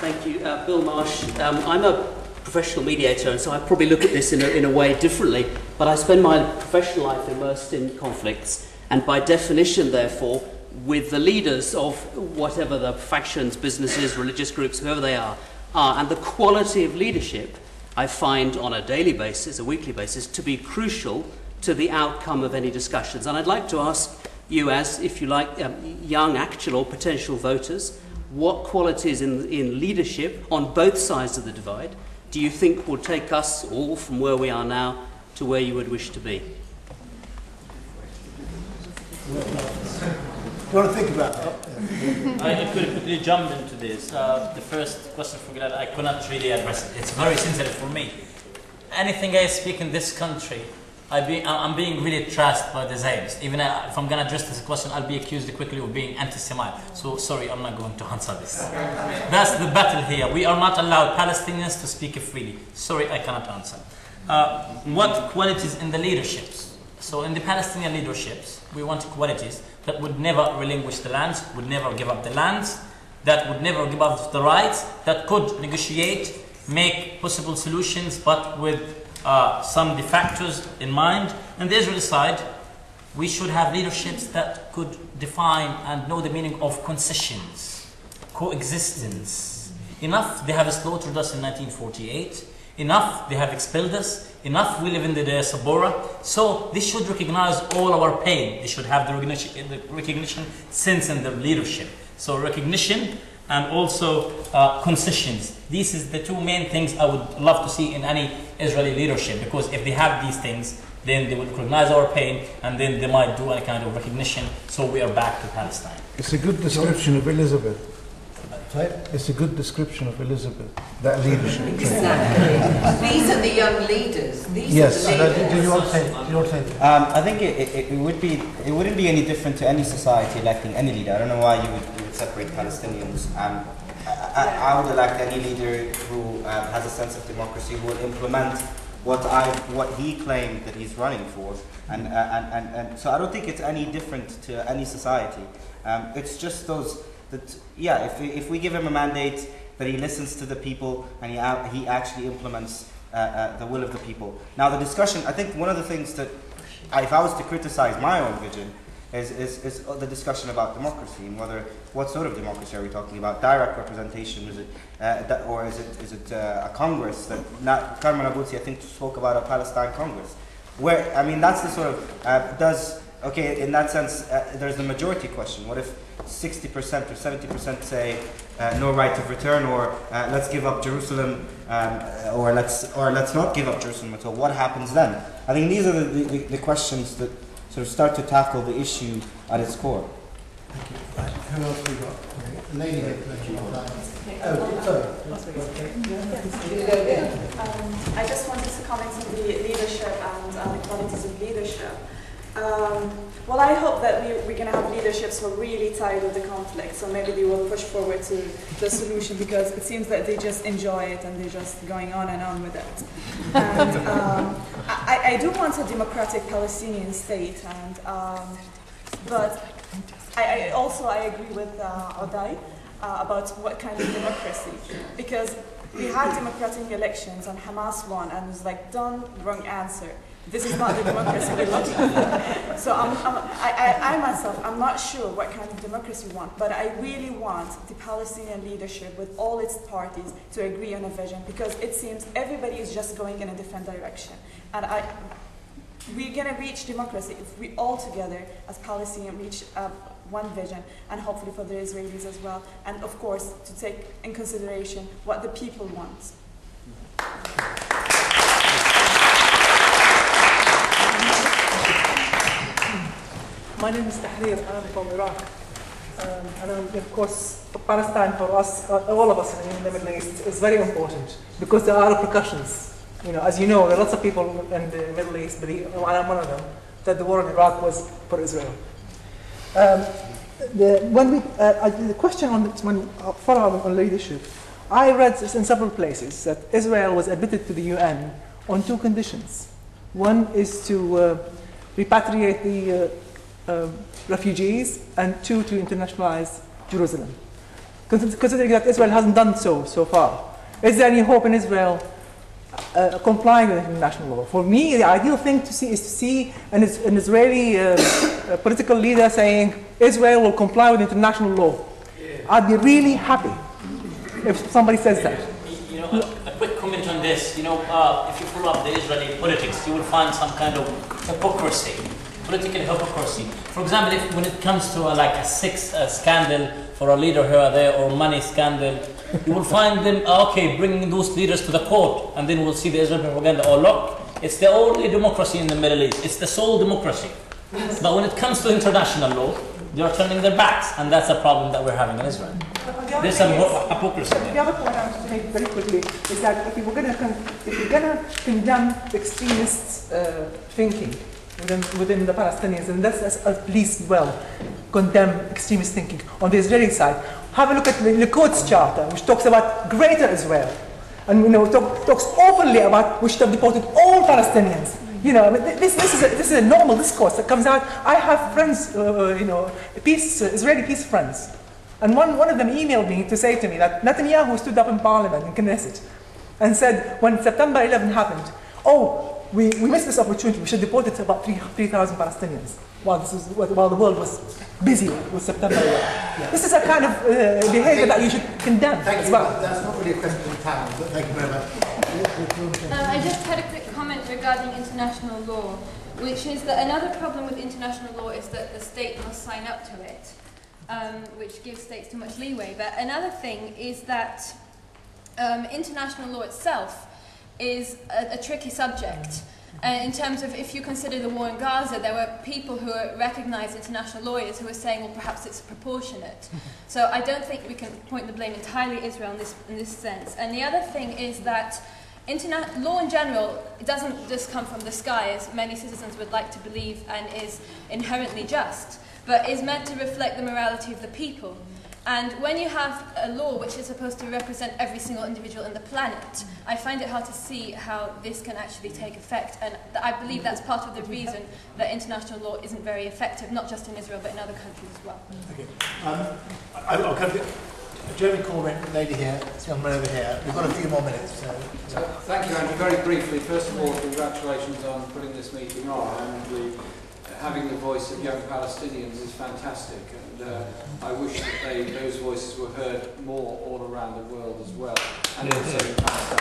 Thank you. Bill Marsh. I'm a professional mediator, and so I probably look at this in a way differently, but I spend my professional life immersed in conflicts, and by definition, therefore, with the leaders of whatever the factions, businesses, religious groups, whoever they are, and the quality of leadership I find on a daily basis, a weekly basis, to be crucial to the outcome of any discussions. And I'd like to ask you, as, if you like, young actual or potential voters, what qualities in leadership on both sides of the divide do you think will take us all from where we are now to where you would wish to be? You want to think about that? I could quickly jump into this. The first question for Gilad, I could not really address it. It's very sensitive for me. Anything I speak in this country, I'm being really trashed by the Zionists. Even if I'm going to address this question, I'll be accused quickly of being anti-Semite. So sorry, I'm not going to answer this. That's the battle here. We are not allowed Palestinians to speak freely. Sorry, I cannot answer. What qualities in the leaderships? So in the Palestinian leaderships, we want qualities that would never relinquish the lands, would never give up the lands, that would never give up the rights, that could negotiate make possible solutions, but with some de factos in mind. And the Israeli side, we should have leaderships that could define and know the meaning of concessions, coexistence. Enough they have slaughtered us in 1948. Enough they have expelled us. Enough we live in the diaspora. So they should recognize all our pain. They should have the recognition sense in their leadership. So recognition and also concessions. These is the two main things I would love to see in any Israeli leadership, because if they have these things, then they will recognize our pain, and then they might do any kind of recognition, so we are back to Palestine. It's a good description of Elizabeth. Sorry? It's a good description of Elizabeth, that leadership. Exactly. These are the young leaders. These Yes. are the leaders. Do you want to say? I think it wouldn't be any different to any society electing any leader. I don't know why you would separate Palestinians. I would elect any leader who has a sense of democracy, who will implement what he claimed that he's running for, and so I don't think it's any different to any society. It's just those that, yeah, if we give him a mandate, that he listens to the people and he actually implements the will of the people. Now the discussion, I think one of the things that, if I was to criticize my own vision, is the discussion about democracy and what sort of democracy are we talking about? Direct representation, is it or is it a Congress that Carmen Abouzi, I think, spoke about a Palestine Congress, where, I mean, that's the sort of okay, in that sense, there's the majority question. What if 60% or 70% say no right of return, or let's give up Jerusalem, or let's not give up Jerusalem at all? What happens then? I think these are the questions that sort of start to tackle the issue at its core. Thank you. Right. Who else we got? The lady here. Oh, sorry. I just wanted to comment on the leadership and the qualities of leadership. Well, I hope that we're going to have leaderships who are really tired of the conflict, so maybe they will push forward to the solution, because it seems that they just enjoy it and they're just going on and on with it. And I do want a democratic Palestinian state, and but I agree with Odai about what kind of democracy, because we had democratic elections and Hamas won, and it was like, done, wrong answer. This is not the democracy we're looking for. So I myself, I'm not sure what kind of democracy we want, but I really want the Palestinian leadership with all its parties to agree on a vision, because it seems everybody is just going in a different direction. And we're going to reach democracy if we all together as Palestinians reach one vision, and hopefully for the Israelis as well, and of course to take in consideration what the people want. My name is Tahrir, I'm from Iraq. And of course, Palestine for us, all of us in the Middle East, is very important because there are repercussions. You know, as you know, there are lots of people in the Middle East, and I'm one of them, that the war in Iraq was for Israel. The question on follow-up on leadership, I read this in several places that Israel was admitted to the UN on two conditions. One is to repatriate the refugees, and two, to internationalize Jerusalem. Considering that Israel hasn't done so far, is there any hope in Israel complying with international law? For me, the ideal thing to see is to see an Israeli political leader saying Israel will comply with international law. I'd be really happy if somebody says that. You know, a quick comment on this. You know, if you follow up the Israeli politics, you will find some kind of hypocrisy. Political hypocrisy. For example, when it comes to like a sex scandal for a leader here or there, or money scandal, you will find them, bringing those leaders to the court, and then we'll see the Israeli propaganda, look, it's the only democracy in the Middle East, it's the sole democracy. But when it comes to international law, they are turning their backs, and that's a problem that we're having in Israel. There's some hypocrisy there. The other point I want to make very quickly is that if we're going to condemn extremists' thinking within the Palestinians, and let's at least condemn extremist thinking on the Israeli side. Have a look at the Quds Charter, which talks about greater Israel, and talks openly about we should have deported all Palestinians. You know, this is a normal discourse that comes out. I have friends, Israeli peace friends, and one of them emailed me to say to me that Netanyahu stood up in Parliament in Knesset and said, when September 11 happened, oh, we missed this opportunity, we should deport about 3,000 Palestinians, while the world was busy with September 11. Yeah. This is a kind of behavior that you should condemn Thank as you. well. That's not really a question of time, but thank you very much. I just had a quick comment regarding international law, which is that another problem with international law is that the state must sign up to it, which gives states too much leeway. But another thing is that international law itself is a tricky subject. In terms of, if you consider the war in Gaza, there were people who recognized international lawyers who were saying, well, perhaps it's proportionate. So I don't think we can point the blame entirely at Israel in this sense. And the other thing is that law in general, it doesn't just come from the sky, as many citizens would like to believe, and is inherently just, but is meant to reflect the morality of the people. And when you have a law which is supposed to represent every single individual on the planet, I find it hard to see how this can actually take effect. And I believe that's part of the reason that international law isn't very effective, not just in Israel, but in other countries as well. Okay. I'll come to Jeremy Corbyn, lady here, this young man over here. We've got a few more minutes. So thank you, Andrew. Very briefly, first of all, congratulations on putting this meeting on. And having the voice of young Palestinians is fantastic. And I wish that those voices were heard more all around the world as well. And also in Palestine.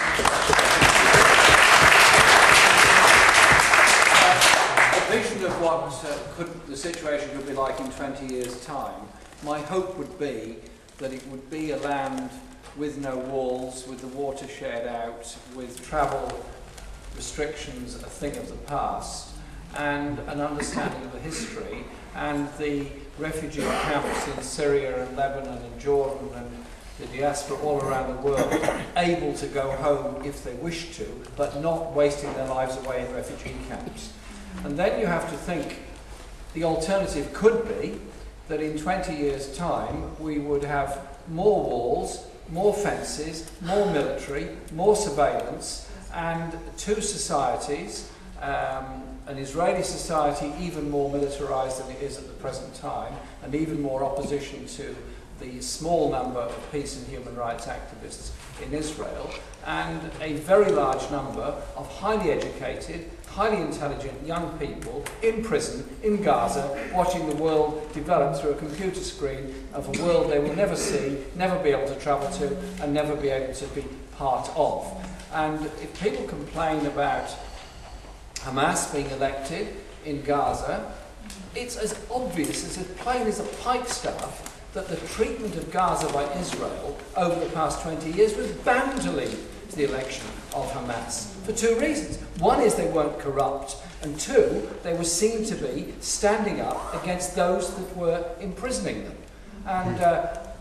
A vision of what the situation could be like in 20 years' time, my hope would be that it would be a land with no walls, with the watershed out, with travel restrictions a thing of the past, and an understanding of the history, and the refugee camps in Syria and Lebanon and Jordan and the diaspora all around the world able to go home if they wish to, but not wasting their lives away in refugee camps. And then you have to think the alternative could be that in 20 years' time we would have more walls, more fences, more military, more surveillance, and two societies, an Israeli society even more militarized than it is at the present time, and even more opposition to the small number of peace and human rights activists in Israel, and a very large number of highly educated, highly intelligent young people in prison in Gaza, watching the world develop through a computer screen of a world they will never see, never be able to travel to, and never be able to be part of. And if people complain about Hamas being elected in Gaza, it's as obvious, it's as plain as a pikestaff that the treatment of Gaza by Israel over the past 20 years was bound to lead to the election of Hamas for two reasons. One is they weren't corrupt, and two, they were seen to be standing up against those that were imprisoning them. And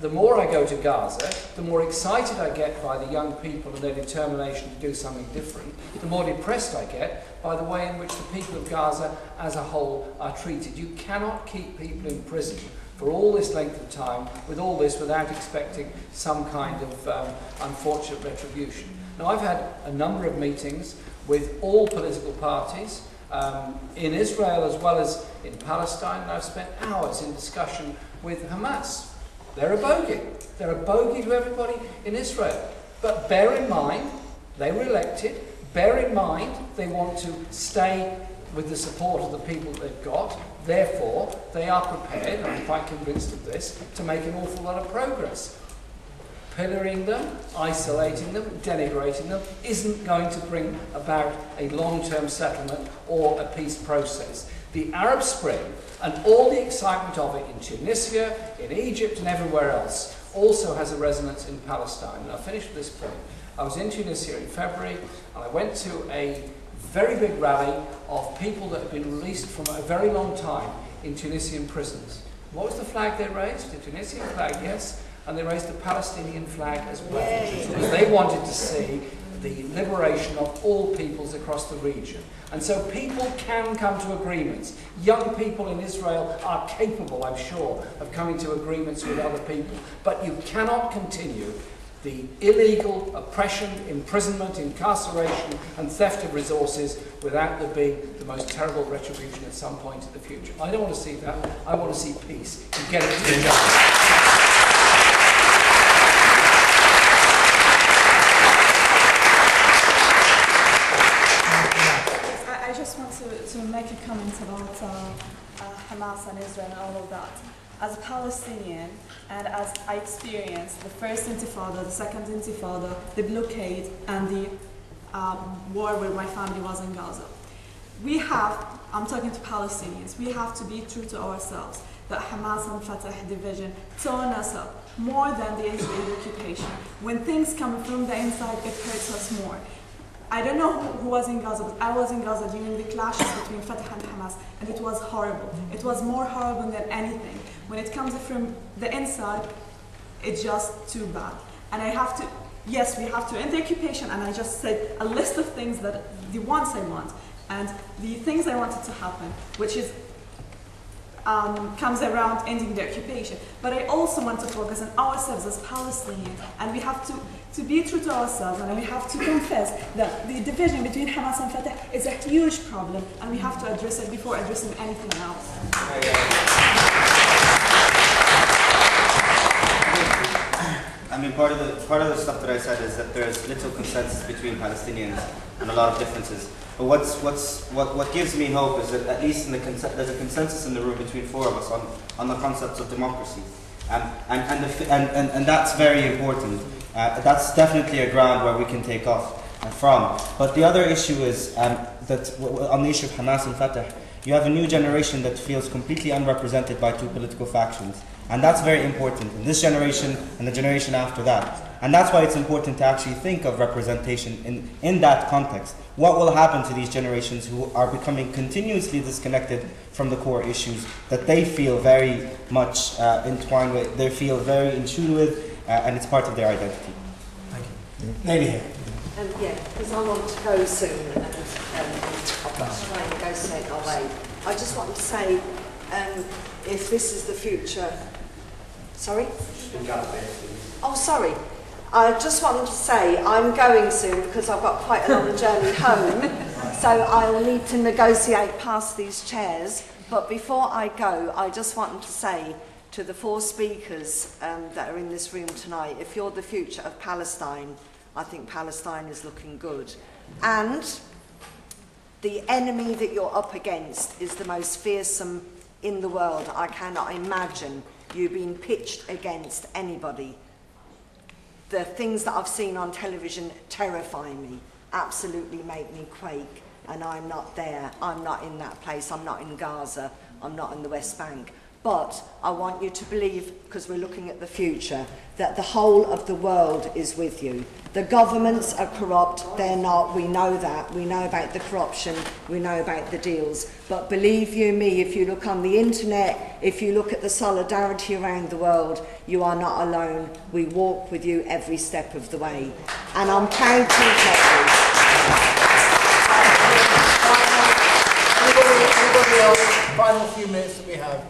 the more I go to Gaza, the more excited I get by the young people and their determination to do something different, the more depressed I get by the way in which the people of Gaza as a whole are treated. You cannot keep people in prison for all this length of time with all this without expecting some kind of unfortunate retribution. Now, I've had a number of meetings with all political parties in Israel as well as in Palestine, and I've spent hours in discussion with Hamas. They're a bogey. They're a bogey to everybody in Israel. But bear in mind, they were elected. Bear in mind, they want to stay with the support of the people they've got. Therefore, they are prepared, I'm quite convinced of this, to make an awful lot of progress. Pillorying them, isolating them, denigrating them isn't going to bring about a long-term settlement or a peace process. The Arab Spring and all the excitement of it in Tunisia, in Egypt and everywhere else also has a resonance in Palestine. And I'll finish with this point. I was in Tunisia in February and I went to a very big rally of people that had been released from a very long time in Tunisian prisons. What was the flag they raised? The Tunisian flag, yes, and they raised the Palestinian flag as well. Because they wanted to see the liberation of all peoples across the region. And so people can come to agreements. Young people in Israel are capable, I'm sure, of coming to agreements with other people. But you cannot continue the illegal oppression, imprisonment, incarceration and theft of resources without there being the most terrible retribution at some point in the future. I don't want to see that. I want to see peace and get it to go. Hamas and Israel and all of that. As a Palestinian, and as I experienced the first intifada, the second intifada, the blockade, and the war where my family was in Gaza, I'm talking to Palestinians, we have to be true to ourselves that Hamas and Fatah division torn us up more than the Israeli occupation. When things come from the inside, it hurts us more. I don't know who was in Gaza, but I was in Gaza during the clashes between Fatah and Hamas, and it was horrible. It was more horrible than anything. When it comes from the inside, it's just too bad. And I have to, yes, we have to end the occupation, and I just said a list of things that, the ones I want, and the things I wanted to happen, which is comes around ending the occupation. But I also want to focus on ourselves as Palestinians, and we have to be true to ourselves, and we have to confess that the division between Hamas and Fatah is a huge problem, and we have to address it before addressing anything else. I mean, part of the stuff that I said is that there's little consensus between Palestinians and a lot of differences. But what gives me hope is that at least there's a consensus in the room between four of us on the concepts of democracy, and that's very important. That's definitely a ground where we can take off from. But the other issue is that on the issue of Hamas and Fatah, you have a new generation that feels completely unrepresented by two political factions. And that's very important in this generation and the generation after that. And that's why it's important to actually think of representation in that context. What will happen to these generations who are becoming continuously disconnected from the core issues that they feel very much entwined with, they feel very in tune with, and it's part of their identity. Thank you. Lady here. Yeah, because I want to go soon, and I've got to try and negotiate our way. I just want to say, if this is the future... Sorry? Oh, sorry. I just wanted to say I'm going soon because I've got quite a long journey home, so I'll need to negotiate past these chairs. But before I go, I just wanted to say to the four speakers that are in this room tonight, if you're the future of Palestine, I think Palestine is looking good. And the enemy that you're up against is the most fearsome in the world. I cannot imagine you being pitched against anybody. The things that I've seen on television terrify me, absolutely make me quake, and I'm not there. I'm not in that place. I'm not in Gaza. I'm not in the West Bank. But I want you to believe, because we're looking at the future, that the whole of the world is with you. The governments are corrupt, they're not, we know that. We know about the corruption, we know about the deals. But believe you me, if you look on the internet, if you look at the solidarity around the world, you are not alone. We walk with you every step of the way. And I'm proud to reflect Final few minutes that we have.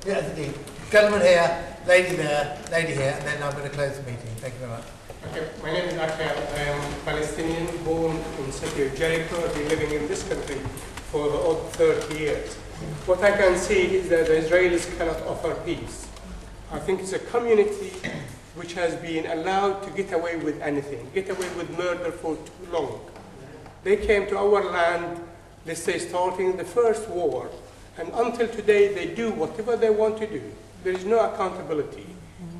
Yes, indeed. Gentleman here, lady there, lady here, and then I'm going to close the meeting. Thank you very much. Okay, my name is Akhil. I am Palestinian, born in the city of Jericho. I've been living in this country for over 30 years. What I can see is that the Israelis cannot offer peace. I think it's a community which has been allowed to get away with anything, get away with murder for too long. They came to our land, let's say, starting the first war, and until today they do whatever they want to do. There is no accountability.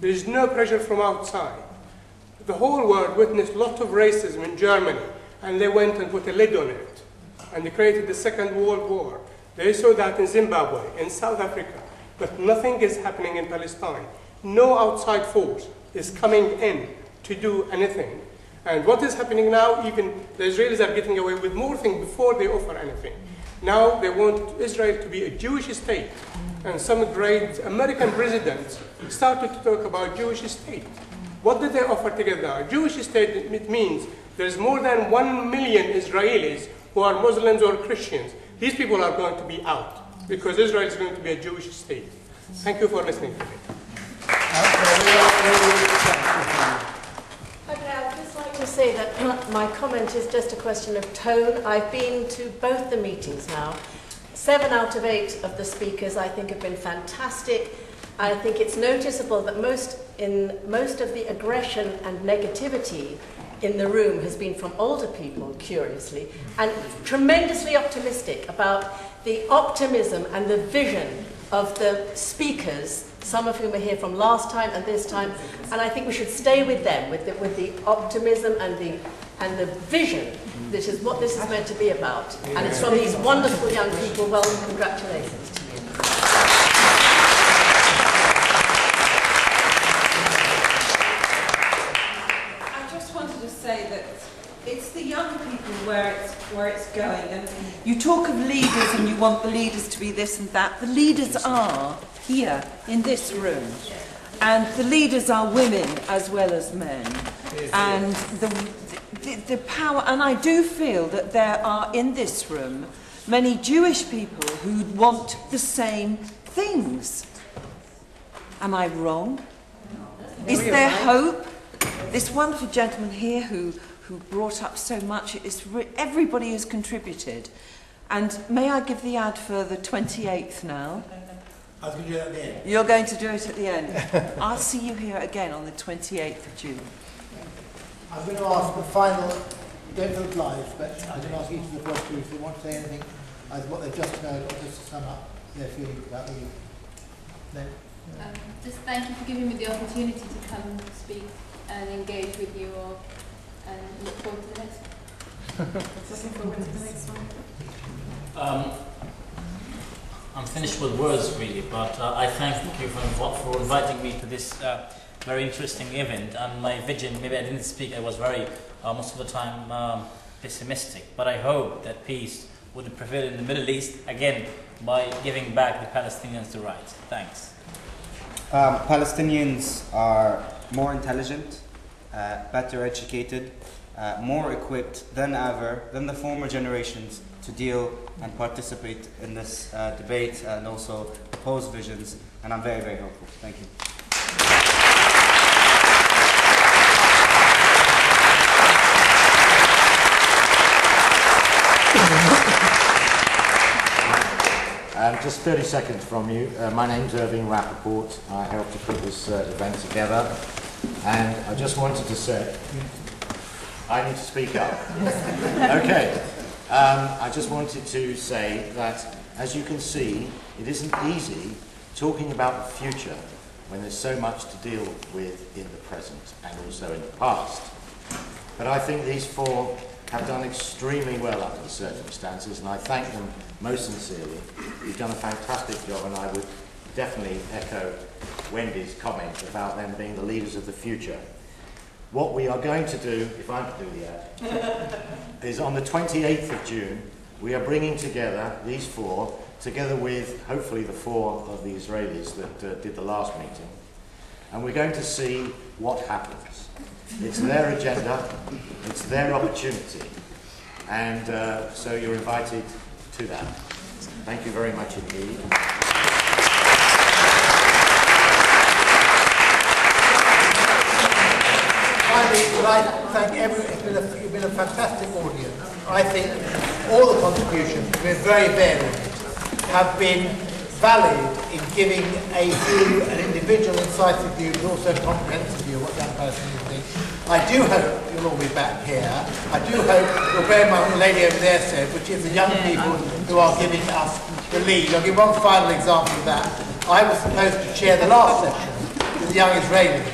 There is no pressure from outside. The whole world witnessed a lot of racism in Germany, and they went and put a lid on it, and they created the Second World War. They saw that in Zimbabwe, in South Africa, but nothing is happening in Palestine. No outside force is coming in to do anything. And what is happening now, even the Israelis are getting away with more things before they offer anything. Now they want Israel to be a Jewish state. And some great American presidents started to talk about Jewish state. What did they offer together? A Jewish state, it means there's more than 1 million Israelis who are Muslims or Christians. These people are going to be out because Israel is going to be a Jewish state. Thank you for listening to me. Okay, I'd just like to say that my comment is just a question of tone. I've been to both the meetings now. 7 out of 8 of the speakers I think have been fantastic. I think it's noticeable that most of the aggression and negativity in the room has been from older people, curiously, and tremendously optimistic about the optimism and the vision of the speakers, some of whom are here from last time and this time, and I think we should stay with them, with the optimism and the vision. This is what this is meant to be about, and it's from these wonderful young people. Well, congratulations to you. I just wanted to say that it's the young people where it's going. And you talk of leaders and you want the leaders to be this and that. The leaders are here in this room. And the leaders are women as well as men. And the power, and I do feel that there are in this room many Jewish people who want the same things. Am I wrong? Is there hope? This wonderful gentleman here who brought up so much, everybody has contributed. And may I give the ad for the 28th now? I was going to do that at the end. You're going to do it at the end. I'll see you here again on the 28th of June. I'm going to ask the final, don't vote live, but I'm going to ask each of the first two if they want to say anything, either what they've just heard or just to sum up their feelings about the youth. No? Just thank you for giving me the opportunity to come speak and engage with you all, and look forward to the next one. Looking forward to the next one. I'm finished with words, really, but I thank you for inviting me to this very interesting event. And my vision, maybe I didn't speak, I was very, most of the time, pessimistic. But I hope that peace would prevail in the Middle East, again, by giving back the Palestinians the rights. Thanks. Palestinians are more intelligent, better educated, more equipped than ever, than the former generations, to deal and participate in this debate and also propose visions, and I'm very, very hopeful. Thank you. Just 30 seconds from you. My name's Irving Rappaport. I helped to put this event together, and I just wanted to say, I need to speak up. Okay. I just wanted to say that, as you can see, it isn't easy talking about the future when there's so much to deal with in the present and also in the past. But I think these four have done extremely well under the circumstances, and I thank them most sincerely. You've done a fantastic job, and I would definitely echo Wendy's comment about them being the leaders of the future. What we are going to do, if I can do the ad, is on the 28th of June, we are bringing together these four, together with hopefully the four of the Israelis that did the last meeting, and we're going to see what happens. It's their agenda, it's their opportunity, and so you're invited to that. Thank you very much indeed. Finally, would I thank everyone. It's been a fantastic audience. I think all the contributions have been very varied, have been valid in giving a view, an individual incisive view, but also a comprehensive view of what young Palestinians think. I do hope you'll all be back here. I do hope you'll bear in mind what the lady over there said, which is the young people who are giving us the lead. I'll give one final example of that. I was supposed to chair the last session with the young Israelis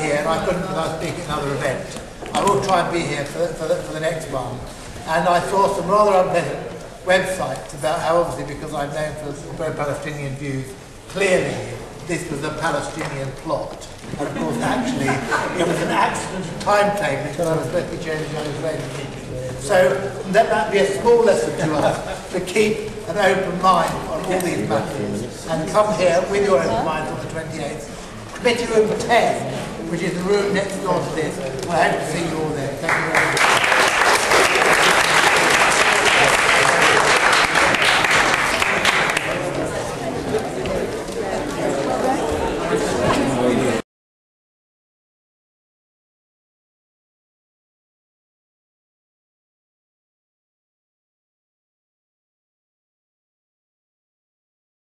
here, and I couldn't because I was speaking at another event. I will try and be here for the next one. And I saw some rather unpleasant websites about how, obviously, because I'm known for pro-Palestinian views, clearly this was a Palestinian plot. And of course, actually, it was an accident of timetable because I was supposed to be chairing the young Israeli meeting. So let that be a small lesson to us to keep an open mind on all these matters and come here with your open minds on the 28th. Committee room 10, which is the room next door to this. We'll hope to see you all there.